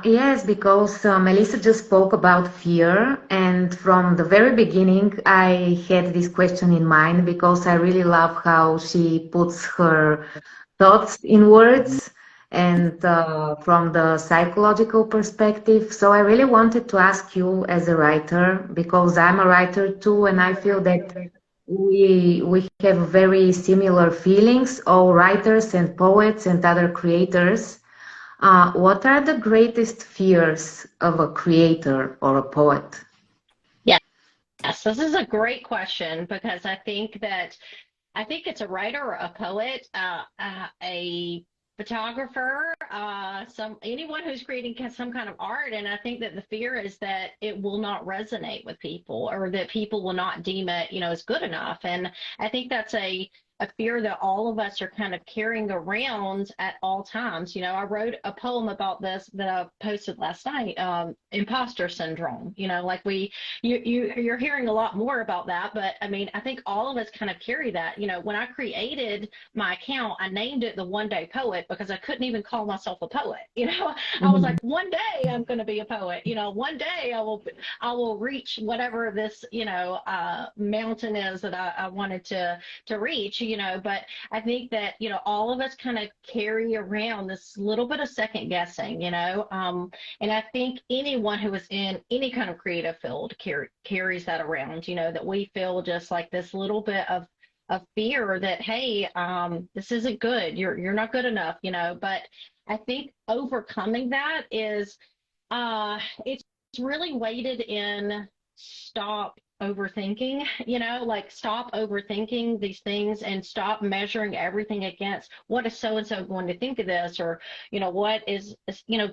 yes, because Melissa just spoke about fear, and from the very beginning, I had this question in mind because I really love how she puts her thoughts in words and from the psychological perspective. So I really wanted to ask you as a writer, because I'm a writer too, and I feel that we have very similar feelings, all writers and poets and other creators. What are the greatest fears of a creator or a poet? Yes, this is a great question, because I think it's a writer or a poet, a photographer, anyone who's creating some kind of art. And I think that the fear is that it will not resonate with people, or that people will not deem it, as good enough. And I think that's a fear that all of us are kind of carrying around at all times. I wrote a poem about this that I posted last night, imposter syndrome. Like you're hearing a lot more about that, but I mean, I think all of us kind of carry that. When I created my account, I named it the One Day Poet because I couldn't even call myself a poet. I was like, one day I'm going to be a poet. One day I will reach whatever this mountain is that I wanted to reach. But I think that all of us kind of carry around this little bit of second guessing. And I think anyone who is in any kind of creative field carries that around. That we feel just like this little bit of fear that, hey, this isn't good, you're not good enough. But I think overcoming that is it's really weighted in stop overthinking, like stop overthinking these things and stop measuring everything against what is so and so going to think of this, or what is,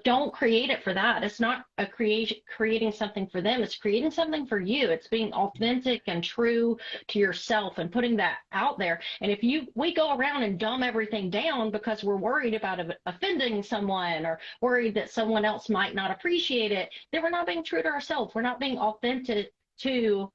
don't create it for that. It's not creating something for them, it's creating something for you. It's being authentic and true to yourself and putting that out there. And if we go around and dumb everything down because we're worried about offending someone, or worried that someone else might not appreciate it, then we're not being true to ourselves. We're not being authentic to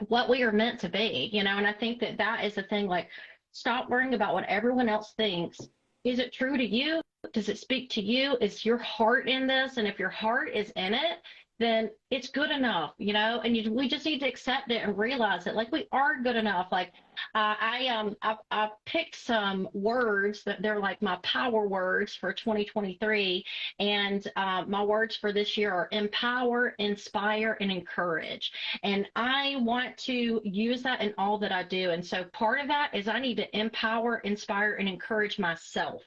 what we are meant to be. And I think that is the thing. Like, stop worrying about what everyone else thinks. Is it true to you? Does it speak to you? Is your heart in this? And if your heart is in it, then it's good enough, and we just need to accept it and realize that, like, we are good enough. Like, I picked some words that they're like my power words for 2023, and my words for this year are empower, inspire, and encourage. And I want to use that in all that I do. And so part of that is I need to empower, inspire, and encourage myself.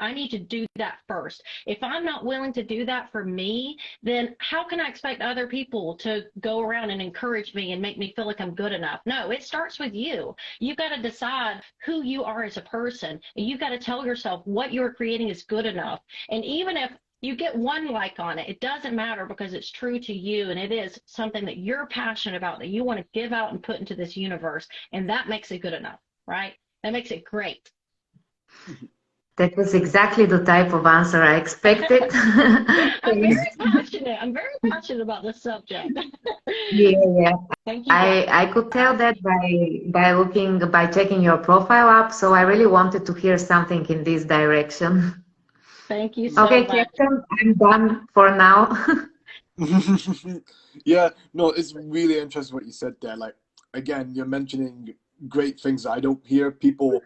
I need to do that first. If I'm not willing to do that for me, then how can I expect other people to go around and encourage me and make me feel like I'm good enough? No, it starts with you. You've got to decide who you are as a person, and you've got to tell yourself what you're creating is good enough. And even if you get one like on it, it doesn't matter, because it's true to you, and it is something that you're passionate about, that you want to give out and put into this universe, and that makes it good enough, right? That makes it great. That was exactly the type of answer I expected. I'm very passionate. I'm very passionate about this subject. Yeah. Thank you. I could tell that by checking your profile up. So I really wanted to hear something in this direction. Thank you so Okay, much. Captain, I'm done for now. Yeah, no, it's really interesting what you said there. Like, again, you're mentioning great things that I don't hear people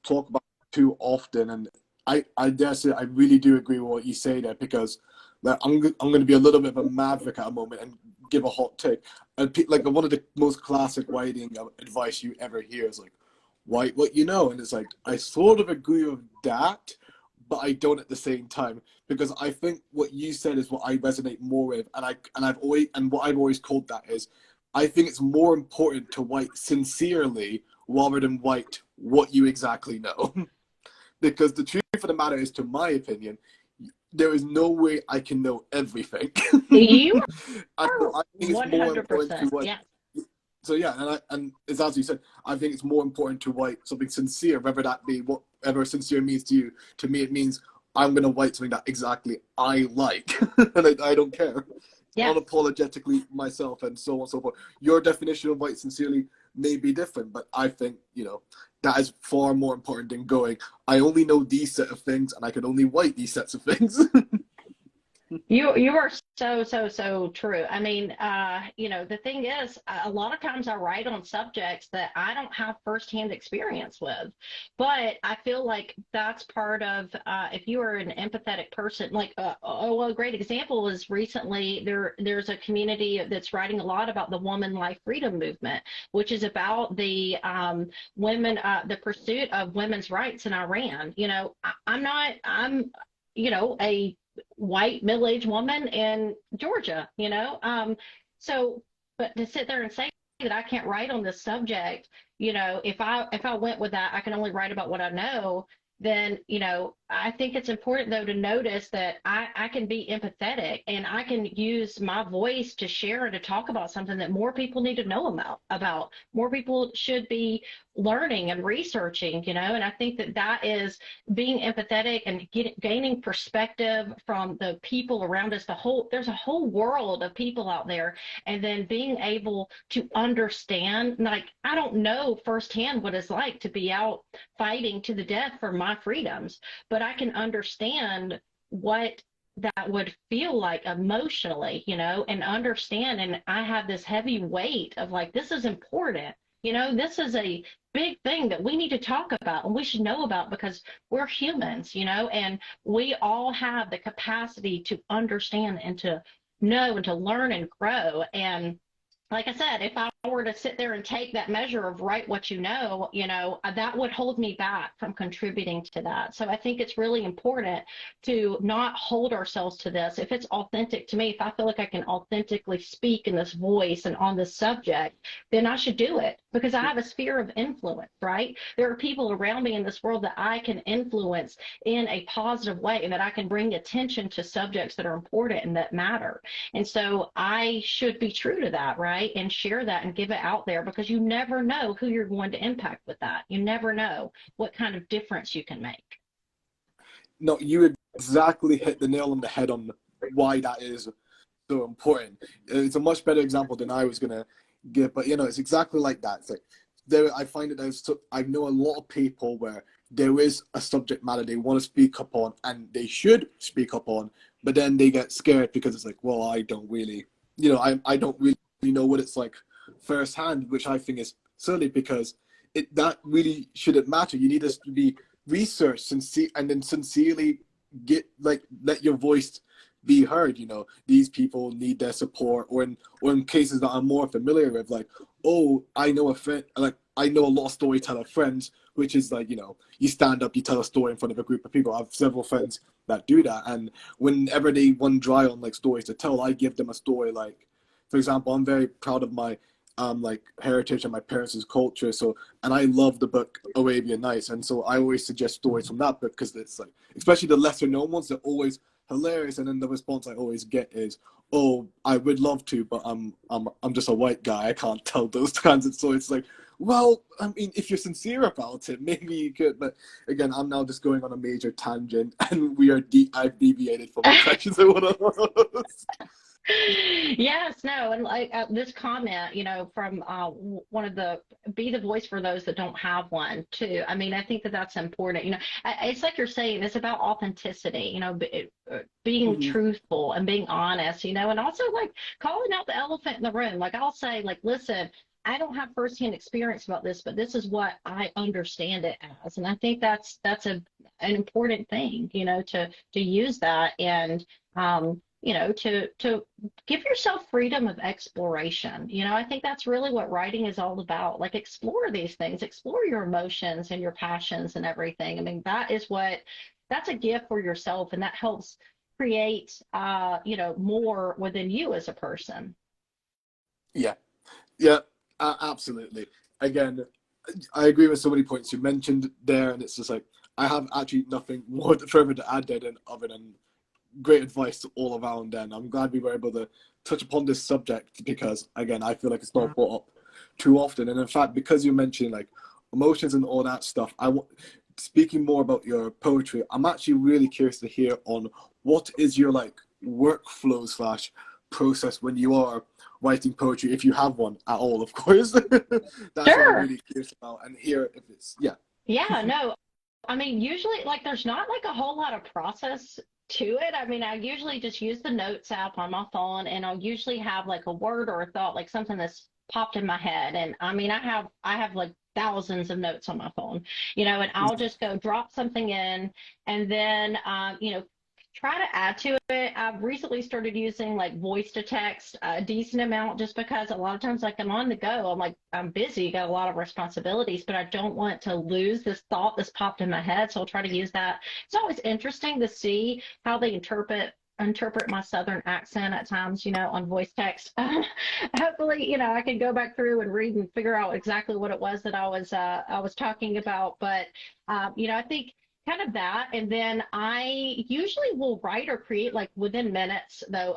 talk about too often, and I dare say I really do agree with what you say there because, like, I'm going to be a little bit of a maverick at a moment and give a hot take. And like one of the most classic writing advice you ever hear is like, "Write what you know," and it's like I sort of agree with that, but I don't at the same time because I think what you said is what I resonate more with, and what I've always called that is, I think it's more important to write sincerely rather than write what you exactly know, because the truth of the matter is, to my opinion, there is no way I can know everything. You I are think it's more important to 100%. write. Yeah. So yeah, and it's as you said, I think it's more important to write something sincere, whether that be whatever sincere means to you. To me, it means I'm gonna write something that exactly I like, and I don't care, Yes. unapologetically myself, and so on and so forth. Your definition of write sincerely may be different, but I think that is far more important than going, I only know these set of things, and I can only write these sets of things. You are so true. I mean, the thing is, a lot of times I write on subjects that I don't have firsthand experience with, but I feel like that's part of if you are an empathetic person. Like, well, a great example is recently there's a community that's writing a lot about the woman life freedom movement, which is about the women, the pursuit of women's rights in Iran. I'm a white middle-aged woman in Georgia, so but to sit there and say that I can't write on this subject, if I went with that, I can only write about what I know, then I think it's important though to notice that I can be empathetic and I can use my voice to share and to talk about something that more people need to know about more people should be learning and researching, and I think that is being empathetic and gaining perspective from the people around us. There's a whole world of people out there, and then being able to understand. Like, I don't know firsthand what it's like to be out fighting to the death for my freedoms, but I can understand what that would feel like emotionally, and understand. And I have this heavy weight of like, this is important. This is a big thing that we need to talk about and we should know about because we're humans, and we all have the capacity to understand and to know and to learn and grow. And like I said, if I were to sit there and take that measure of write what that would hold me back from contributing to that. So I think it's really important to not hold ourselves to this. If it's authentic to me, if I feel like I can authentically speak in this voice and on this subject, then I should do it because I have a sphere of influence, right? There are people around me in this world that I can influence in a positive way and that I can bring attention to subjects that are important and that matter. And so I should be true to that, right? And share that and give it out there because you never know who you're going to impact with that. You never know what kind of difference you can make. No, you exactly hit the nail on the head on why that is so important. It's a much better example than I was gonna give, but it's exactly like that. It's like I find that I know a lot of people where there is a subject matter they want to speak up on and they should speak up on, but then they get scared because it's like, well, I don't really, I don't really know what it's like firsthand, which I think is silly because that really shouldn't matter. You need us to be researched and then sincerely let your voice be heard. These people need their support, or in cases that I'm more familiar with, like, oh, I know a friend, like I know a lot of storyteller friends, which is like, you stand up, you tell a story in front of a group of people. I have several friends that do that, and whenever they run dry on like stories to tell, I give them a story. Like, for example, I'm very proud of my like heritage and my parents' culture, so, and I love the book Arabian Nights, and so I always suggest stories from that book because it's like, especially the lesser known ones, they're always hilarious. And then the response I always get is, "Oh, I would love to, but I'm just a white guy. I can't tell those kinds of stories." It's like, well, I mean, if you're sincere about it, maybe you could. But again, I'm now just going on a major tangent, and I've deviated from the questions I want to ask. Yes, no, and like this comment, from one of the be the voice for those that don't have one too. I mean, I think that that's important. It's like you're saying, it's about authenticity. Being Mhm. truthful and being honest. And also like calling out the elephant in the room. Like I'll say, like, listen, I don't have firsthand experience about this, but this is what I understand it as, and I think that's an important thing. To use that and to give yourself freedom of exploration. I think that's really what writing is all about. Like, explore these things, explore your emotions and your passions and everything. I mean, that's a gift for yourself, and that helps create, more within you as a person. Yeah, yeah, absolutely. Again, I agree with so many points you mentioned there, and it's just like I have actually nothing more further to add there than other than great advice all around. And I'm glad we were able to touch upon this subject because, again, I feel like it's not brought up too often. And in fact, because you mentioned like emotions and all that stuff, speaking more about your poetry, I'm actually really curious to hear on what is your like workflow slash process when you are writing poetry, if you have one at all, of course. That's what I'm Sure. really curious about, and hear if it's yeah. Yeah, no, I mean, usually, like, there's not like a whole lot of process to it. I mean, I usually just use the Notes app on my phone, and I'll usually have like a word or a thought, like something that's popped in my head. And I mean, I have like thousands of notes on my phone, and I'll just go drop something in, and then, try to add to it. I've recently started using like voice to text a decent amount, just because a lot of times, like, I'm on the go. I'm like, I'm busy, got a lot of responsibilities, but I don't want to lose this thought that's popped in my head. So I'll try to use that. It's always interesting to see how they interpret my southern accent at times, on voice text. Hopefully, I can go back through and read and figure out exactly what it was that I was talking about. But I think kind of that. And then I usually will write or create like within minutes though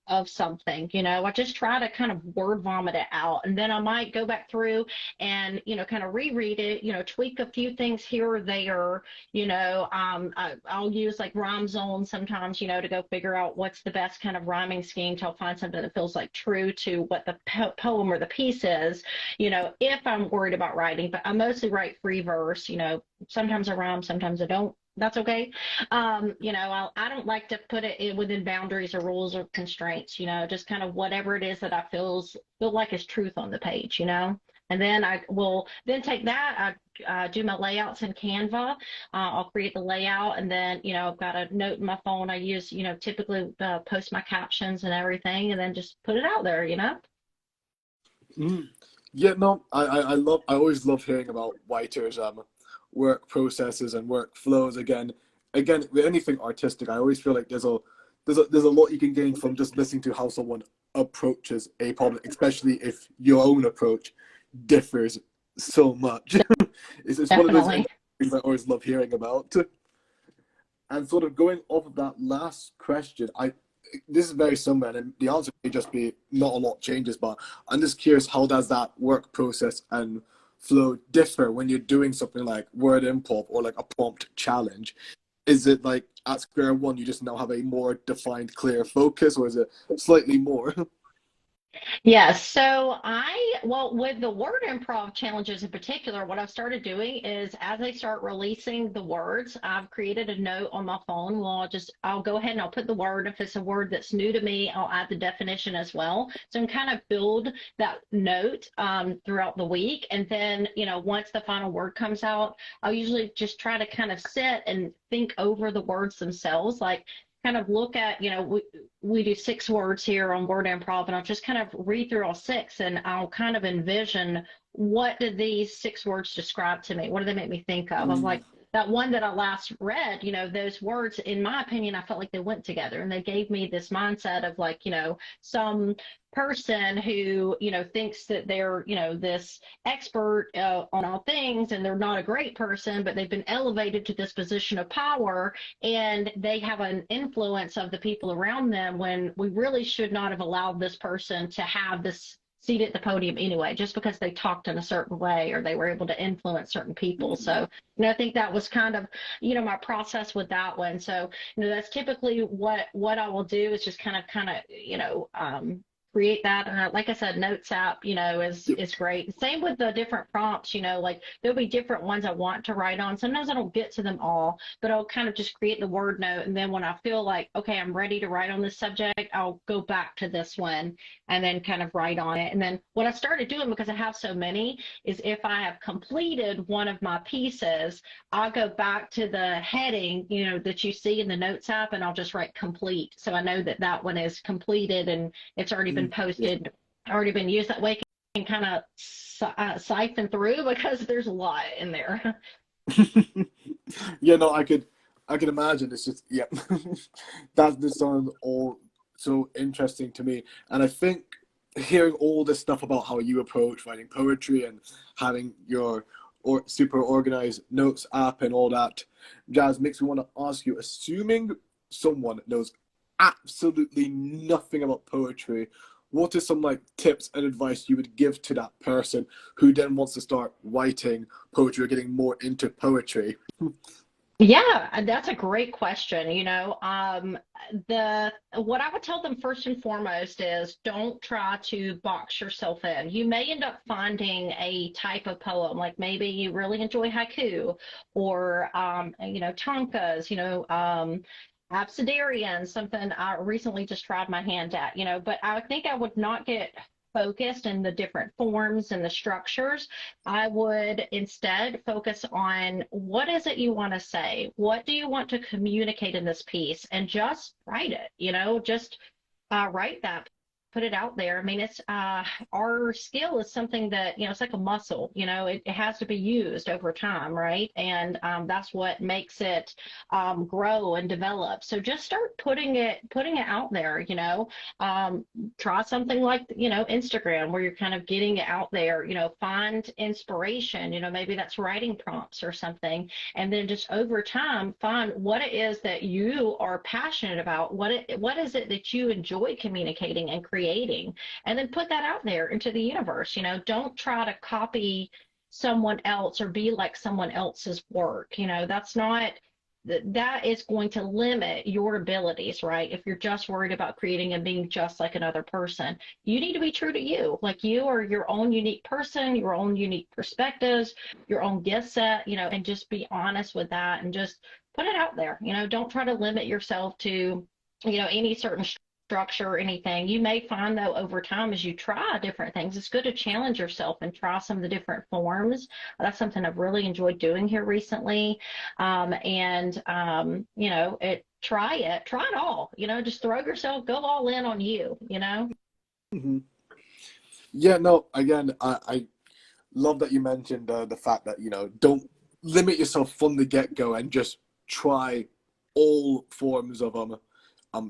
of something. I just try to kind of word vomit it out, and then I might go back through and kind of reread it, tweak a few things here or there. I'll use like rhyme zone sometimes, to go figure out what's the best kind of rhyming scheme till find something that feels like true to what the poem or the piece is, if I'm worried about writing. But I mostly write free verse. Sometimes I rhyme, sometimes I don't. That's okay. I don't like to put it within boundaries or rules or constraints, just kind of whatever it is that I feel like is truth on the page. And then I will then take that. I do my layouts in Canva. I'll create the layout, and then, I've got a note in my phone I use, typically post my captions and everything, and then just put it out there. Mm. Yeah, no, I always love hearing about writers' work processes and workflows. Again, with anything artistic, I always feel like there's a lot you can gain from just listening to how someone approaches a problem, especially if your own approach differs so much. It's one of those Definitely. things I always love hearing about. And sort of going off of that last question, this is very similar, and the answer may just be not a lot changes, but I'm just curious, how does that work process and flow differ when you're doing something like word improv or like a prompt challenge? Is it like at square one you just now have a more defined, clear focus, or is it slightly more? Yeah, so well, with the word improv challenges in particular, what I've started doing is as I start releasing the words, I've created a note on my phone. Well, I'll go ahead and I'll put the word. If it's a word that's new to me, I'll add the definition as well. So I can kind of build that note throughout the week. And then, once the final word comes out, I'll usually just try to kind of sit and think over the words themselves. Like, kind of look at, we do 6 words here on Word Improv, and I'll just kind of read through all 6, and I'll kind of envision, what do these 6 words describe to me? What do they make me think of? I'm Mm, like, that one that I last read, those words, in my opinion, I felt like they went together, and they gave me this mindset of like, some person who, thinks that they're, this expert on all things, and they're not a great person, but they've been elevated to this position of power, and they have an influence of the people around them, when we really should not have allowed this person to have this seat at the podium anyway, just because they talked in a certain way or they were able to influence certain people. So, I think that was kind of, my process with that one. So, that's typically what I will do is just kind of, create that. Like I said, Notes app, is great. Same with the different prompts, like there'll be different ones I want to write on. Sometimes I don't get to them all, but I'll kind of just create the word note. And then when I feel like, okay, I'm ready to write on this subject, I'll go back to this one and then kind of write on it. And then what I started doing, because I have so many, is if I have completed one of my pieces, I'll go back to the heading, that you see in the Notes app, and I'll just write complete. So I know that that one is completed and it's already been posted, already been used. That way I can kind of siphon through, because there's a lot in there. Yeah, no, I could imagine. It's just, yeah, that this sounds all so interesting to me. And I think hearing all this stuff about how you approach writing poetry and having your super organized notes app and all that jazz makes me want to ask you, assuming someone knows absolutely nothing about poetry, what are some like tips and advice you would give to that person who then wants to start writing poetry or getting more into poetry? Yeah, and that's a great question. The what I would tell them first and foremost is don't try to box yourself in. You may end up finding a type of poem, like maybe you really enjoy haiku or tankas, abecedarian, something I recently just tried my hand at, but I think I would not get focused in the different forms and the structures. I would instead focus on what is it you want to say? What do you want to communicate in this piece? And just write it, just write that, put it out there. I mean, it's our skill is something that, it's like a muscle, it has to be used over time, right? And that's what makes it grow and develop. So just start putting it out there, try something like, Instagram, where you're kind of getting it out there, find inspiration, maybe that's writing prompts or something. And then just over time, find what it is that you are passionate about. What is it that you enjoy communicating and creating, and then put that out there into the universe. Don't try to copy someone else or be like someone else's work. That is going to limit your abilities, right? If you're just worried about creating and being just like another person, you need to be true to you. Like, you are your own unique person, your own unique perspectives, your own gift set, and just be honest with that and just put it out there. Don't try to limit yourself to, any certain structure or anything. You may find, though, over time, as you try different things, it's good to challenge yourself and try some of the different forms. That's something I've really enjoyed doing here recently. Try it all, just throw yourself, go all in on you. Mm-hmm. Yeah, no, again, I love that you mentioned the fact that, don't limit yourself from the get-go and just try all forms of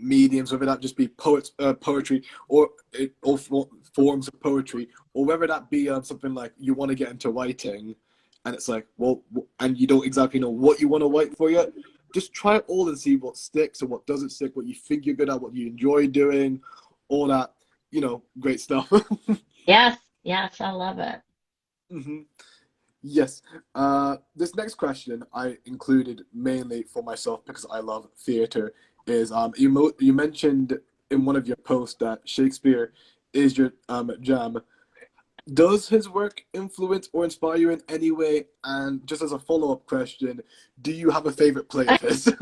mediums, whether that just be poetry or forms of poetry, or whether that be something like you want to get into writing and it's like, well, and you don't exactly know what you want to write for yet. Just try it all and see what sticks or what doesn't stick, what you think you're good at, what you enjoy doing, all that, great stuff. Yes, I love it. Hmm. Yes. This next question I included mainly for myself because I love theater. Is you mentioned in one of your posts that Shakespeare is your jam. Does his work influence or inspire you in any way? And just as a follow-up question, do you have a favorite play of his?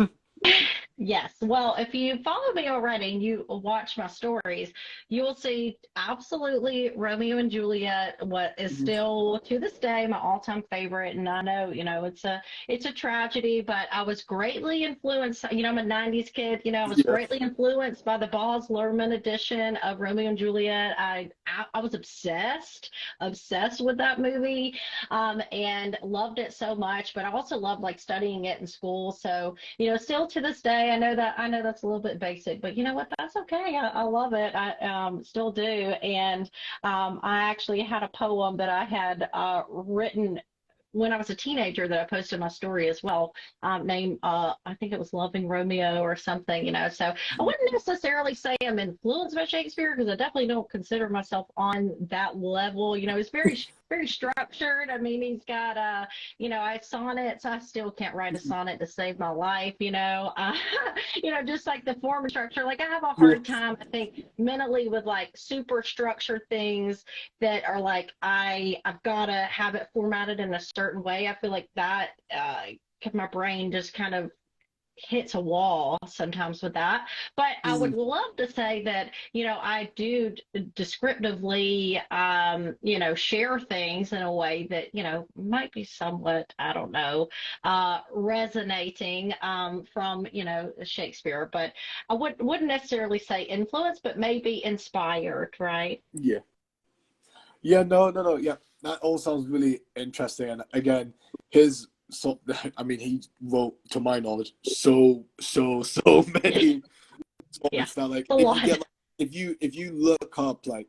Yes. Well, if you follow me already and you watch my stories, you will see absolutely Romeo and Juliet, what is still to this day my all-time favorite. And I know, it's a tragedy, but I was greatly influenced. I'm a 90s kid, I was Yeah. greatly influenced by the Baz Luhrmann edition of Romeo and Juliet. I was obsessed with that movie, and loved it so much, but I also loved like studying it in school. So, still to this day, I know that's a little bit basic, but you know what? That's okay. I love it. I still do. And I actually had a poem that I had written when I was a teenager that I posted my story as well, named I think it was Loving Romeo or something, you know. So I wouldn't necessarily say I'm influenced by Shakespeare because I definitely don't consider myself on that level. You know, it's very structured. I mean, he's got you know, I sonnets. I still can't write a sonnet to save my life, you know. You know, just like the form and structure. Like I have a hard time, I think, mentally with like super structured things that are like I've got to have it formatted in a certain way. I feel like that my brain just kind of hits a wall sometimes with that. But I would love to say that, you know, I do descriptively, you know, share things in a way that, you know, might be somewhat, I don't know, resonating from, you know, Shakespeare. But I wouldn't necessarily say influence, but maybe inspired, right? Yeah. Yeah. That all sounds really interesting. And again, I mean, he wrote, to my knowledge, so many Yeah, songs that, like, a if you lot. get, like, if you look up like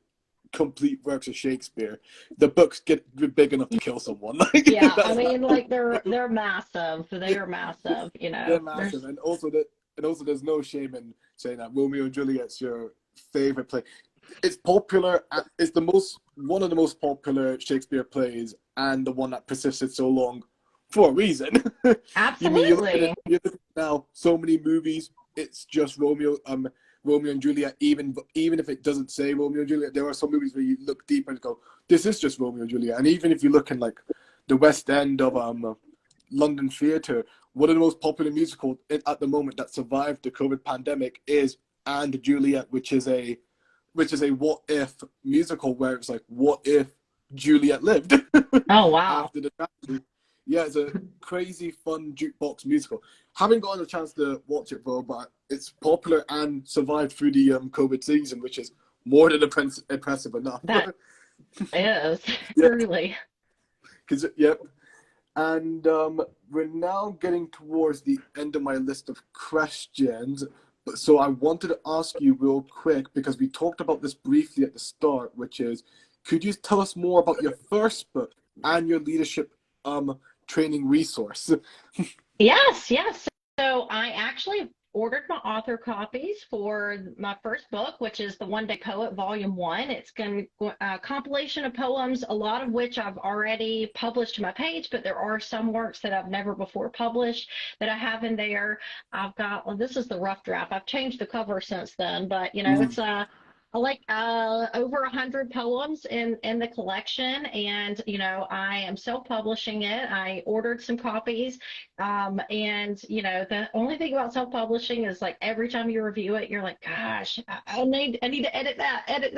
complete works of Shakespeare, the books get big enough to kill someone. Like, Yeah, I that's mean, how, like they're massive. They yeah, are massive, you they're know. massive. There's And also there's no shame in saying that Romeo and Juliet's your favorite play. It's popular. It's one of the most popular Shakespeare plays, and the one that persisted so long for a reason. You mean you look at it? absolutely. You look at it now, so many movies. It's just Romeo and Juliet. Even if it doesn't say Romeo and Juliet, there are some movies where you look deeper and go, "This is just Romeo and Juliet." And even if you look in like the West End of London theatre, one of the most popular musicals at the moment that survived the COVID pandemic is And Juliet, which is a what if musical where it's like, what if Juliet lived Oh wow. after the tragedy? Yeah, it's a crazy fun jukebox musical. Haven't gotten a chance to watch it though, but it's popular and survived through the COVID season, which is more than impressive enough. That is Yeah, truly. because yep. And we're now getting towards the end of my list of questions. So I wanted to ask you real quick, because we talked about this briefly at the start, which is, could you tell us more about your first book and your leadership training resource? Yes, yes. So I actually ordered my author copies for my first book, which is The One Day Poet, Volume One. It's going to a compilation of poems, a lot of which I've already published to my page, but there are some works that I've never before published that I have in there. I've got, well, this is the rough draft. I've changed the cover since then, but you know, it's I like over 100 poems in the collection, and you know, I am self-publishing it. I ordered some copies. And you know, the only thing about self-publishing is like every time you review it, you're like, gosh, I need to edit that, edit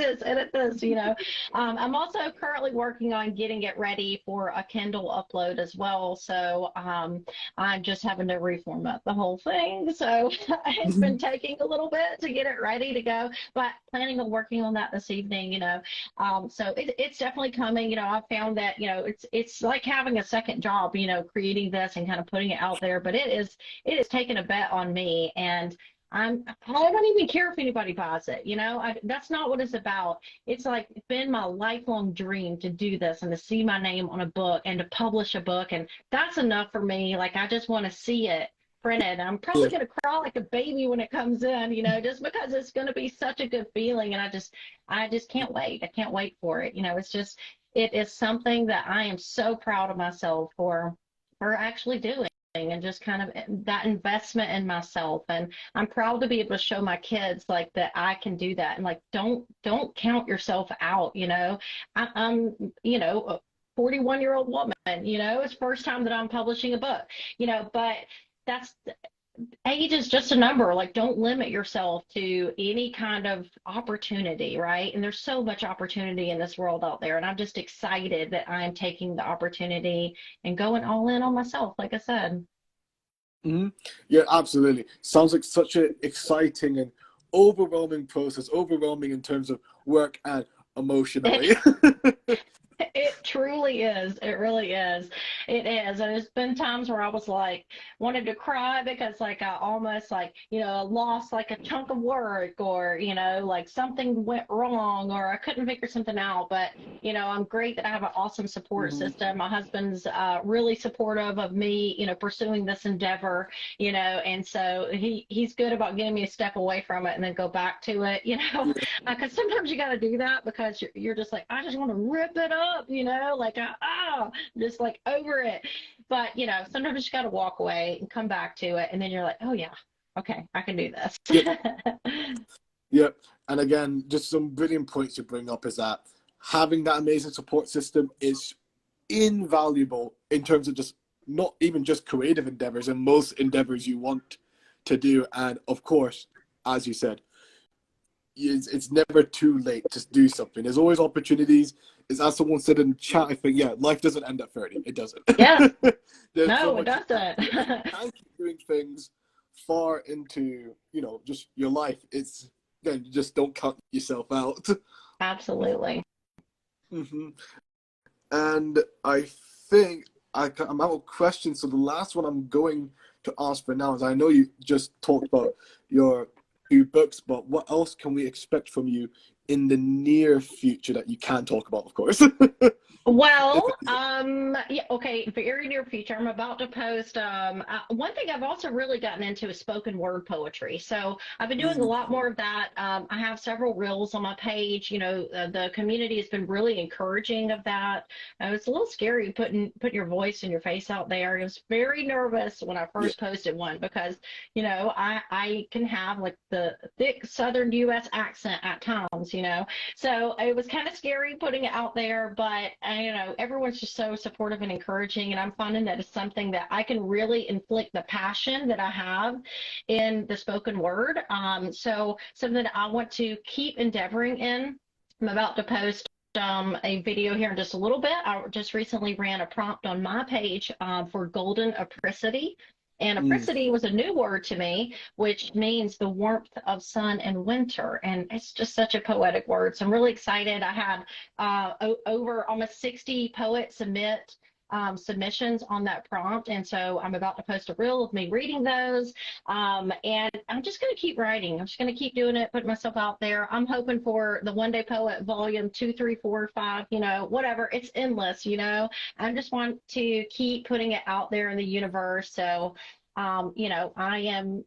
this, you know. I'm also currently working on getting it ready for a Kindle upload as well. So I'm just having to reformat the whole thing. So it's been taking a little bit to get it ready to go, but planning on working on that this evening, you know. So it's definitely coming. You know, I've found that, you know, it's like having a second job, you know, creating this and kind of putting it out there, but it is taking a bet on me, and I don't even care if anybody buys it, you know. That's not what it's about. It's like been my lifelong dream to do this and to see my name on a book and to publish a book, and that's enough for me. Like I just want to see it printed. I'm probably Yeah. going to cry like a baby when it comes in, you know, just because it's going to be such a good feeling, and I just can't wait. I can't wait for it. You know, it is something that I am so proud of myself for actually doing, and just kind of that investment in myself. And I'm proud to be able to show my kids like that I can do that, and like don't count yourself out, you know. I'm you know, a 41-year-old woman, you know, it's first time that I'm publishing a book, you know, but that's age is just a number. Like, don't limit yourself to any kind of opportunity, right? And there's so much opportunity in this world out there. And I'm just excited that I'm taking the opportunity and going all in on myself, like I said. Hmm. Yeah, absolutely. Sounds like such an exciting and overwhelming process, overwhelming in terms of work and emotionally. It truly really is. It really is. It is. And there's been times where I was like, wanted to cry because like I almost like, lost like a chunk of work or, like something went wrong or I couldn't figure something out. But, I'm great that I have an awesome support system. My husband's really supportive of me, pursuing this endeavor, and so he's good about getting me a step away from it and then go back to it, because sometimes you got to do that because you're just like, I just want to rip it up, like, just like over it. But, sometimes you got to walk away and come back to it. And then you're like, oh, yeah, okay, I can do this. Yep. And again, just some brilliant points you bring up is that having that amazing support system is invaluable in terms of just not even just creative endeavors and most endeavors you want to do. And of course, as you said, it's never too late to do something. There's always opportunities. As someone said in the chat, I think, yeah, life doesn't end at 30. It doesn't. Yeah. There's No, so it much doesn't. you can keep doing things far into, just your life. It's, again, you just don't count yourself out. Absolutely. And I think I'm out of questions. So the last one I'm going to ask for now is, I know you just talked about your 2 books, but what else can we expect from you in the near future that you can talk about, of course? Well, yeah, okay, very near future, I'm about to post, one thing I've also really gotten into is spoken word poetry. So I've been doing a lot more of that. I have several reels on my page. The community has been really encouraging of that. It's a little scary putting your voice and your face out there. I was very nervous when I first posted one because, I can have like the thick Southern U.S. accent at times, so it was kind of scary putting it out there, but everyone's just so supportive and encouraging, and I'm finding that it's something that I can really inflict the passion that I have in the spoken word. So something that I want to keep endeavoring in. I'm about to post a video here in just a little bit. I just recently ran a prompt on my page for golden apricity. And apricity was a new word to me, which means the warmth of sun and winter. And it's just such a poetic word. So I'm really excited. I had over almost 60 poets submit submissions on that prompt. And so I'm about to post a reel of me reading those. And I'm just going to keep writing. I'm just going to keep doing it, put myself out there. I'm hoping for the One Day Poet volume 2, 3, 4, 5, whatever. It's endless, I just want to keep putting it out there in the universe. So I am,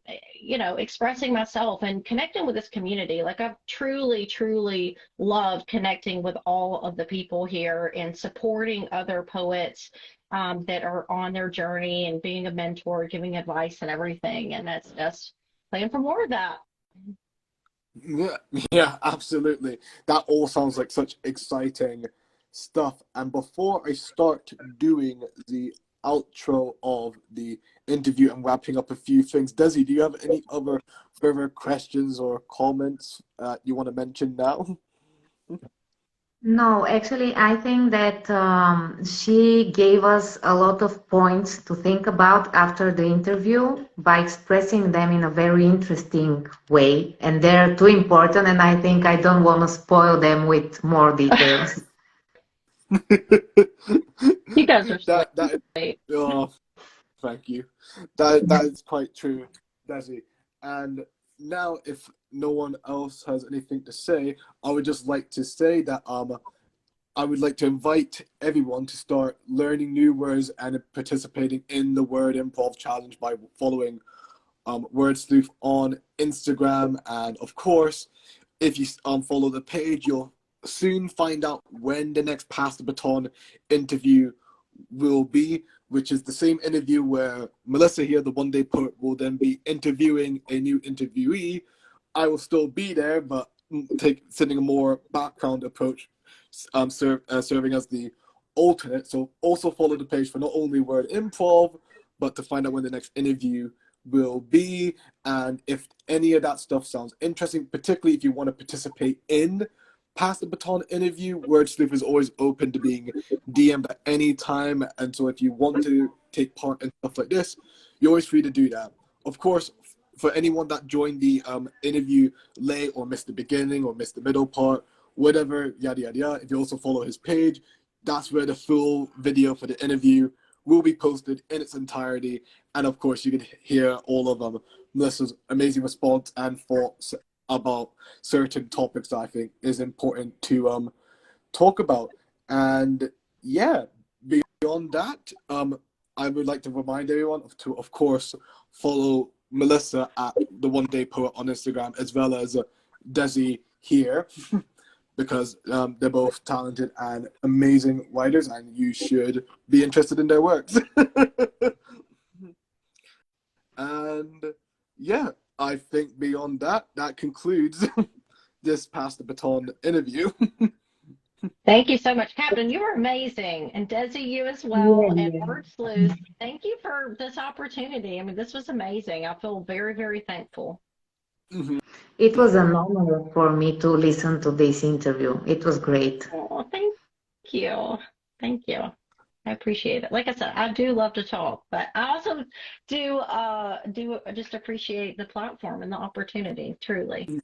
expressing myself and connecting with this community. Like I've truly, truly loved connecting with all of the people here and supporting other poets that are on their journey and being a mentor, giving advice and everything. And that's just playing for more of that. Yeah, absolutely. That all sounds like such exciting stuff. And before I start doing the outro of the interview and wrapping up a few things, Desi, do you have any other further questions or comments you want to mention now? No, actually, I think that she gave us a lot of points to think about after the interview by expressing them in a very interesting way. And they're too important, and I think I don't want to spoil them with more details. You guys are that sweet. Oh, thank you. That is quite true, Desi. And now, if no one else has anything to say, I would just like to say that I would like to invite everyone to start learning new words and participating in the Word Improv Challenge by following Word Sleuth on Instagram. And of course, if you follow the page, you'll soon find out when the next Pass the Baton interview will be, which is the same interview where Melissa here, the One Day Poet, will then be interviewing a new interviewee. I will still be there, but taking a more background approach, serving as the alternate. So also follow the page for not only Word Improv, but to find out when the next interview will be. And if any of that stuff sounds interesting, particularly if you want to participate in Pass the Baton interview, Word Sleuth is always open to being DM'd at any time. And so if you want to take part in stuff like this, you're always free to do that. Of course, for anyone that joined the interview late or missed the beginning or missed the middle part, whatever, yada, yada, yada, if you also follow his page, that's where the full video for the interview will be posted in its entirety. And of course, you can hear all of Melissa's amazing response and thoughts about certain topics that I think is important to talk about. And yeah, beyond that, I would like to remind everyone to, of course, follow Melissa at the One Day Poet on Instagram, as well as Desi here, because they're both talented and amazing writers, and you should be interested in their works. And yeah, I think beyond that, that concludes this Pass the Baton interview. Thank you so much, Captain. You were amazing. And Desi, you as well. And Word Sleuth, thank you for this opportunity. I mean, this was amazing. I feel very, very thankful. It was an honor for me to listen to this interview. It was great. Oh, thank you. Thank you. I appreciate it. Like I said, I do love to talk, but I also do just appreciate the platform and the opportunity, truly.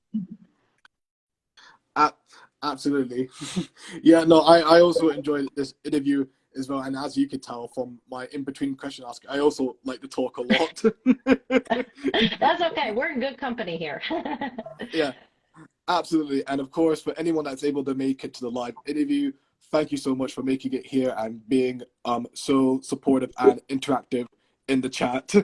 Absolutely. Yeah, no, I also enjoyed this interview as well. And as you could tell from my in-between question ask, I also like to talk a lot. That's okay. We're in good company here. Yeah, absolutely. And of course, for anyone that's able to make it to the live interview, thank you so much for making it here and being so supportive and interactive in the chat.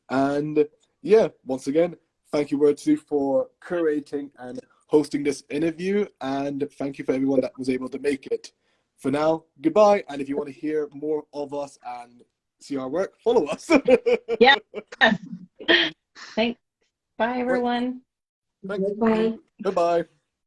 And yeah, once again, thank you, Wordsley, for curating and hosting this interview, and thank you for everyone that was able to make it. For now, goodbye, and if you want to hear more of us and see our work, follow us. Yes. Thanks. Bye, everyone. Thanks. Bye. Goodbye.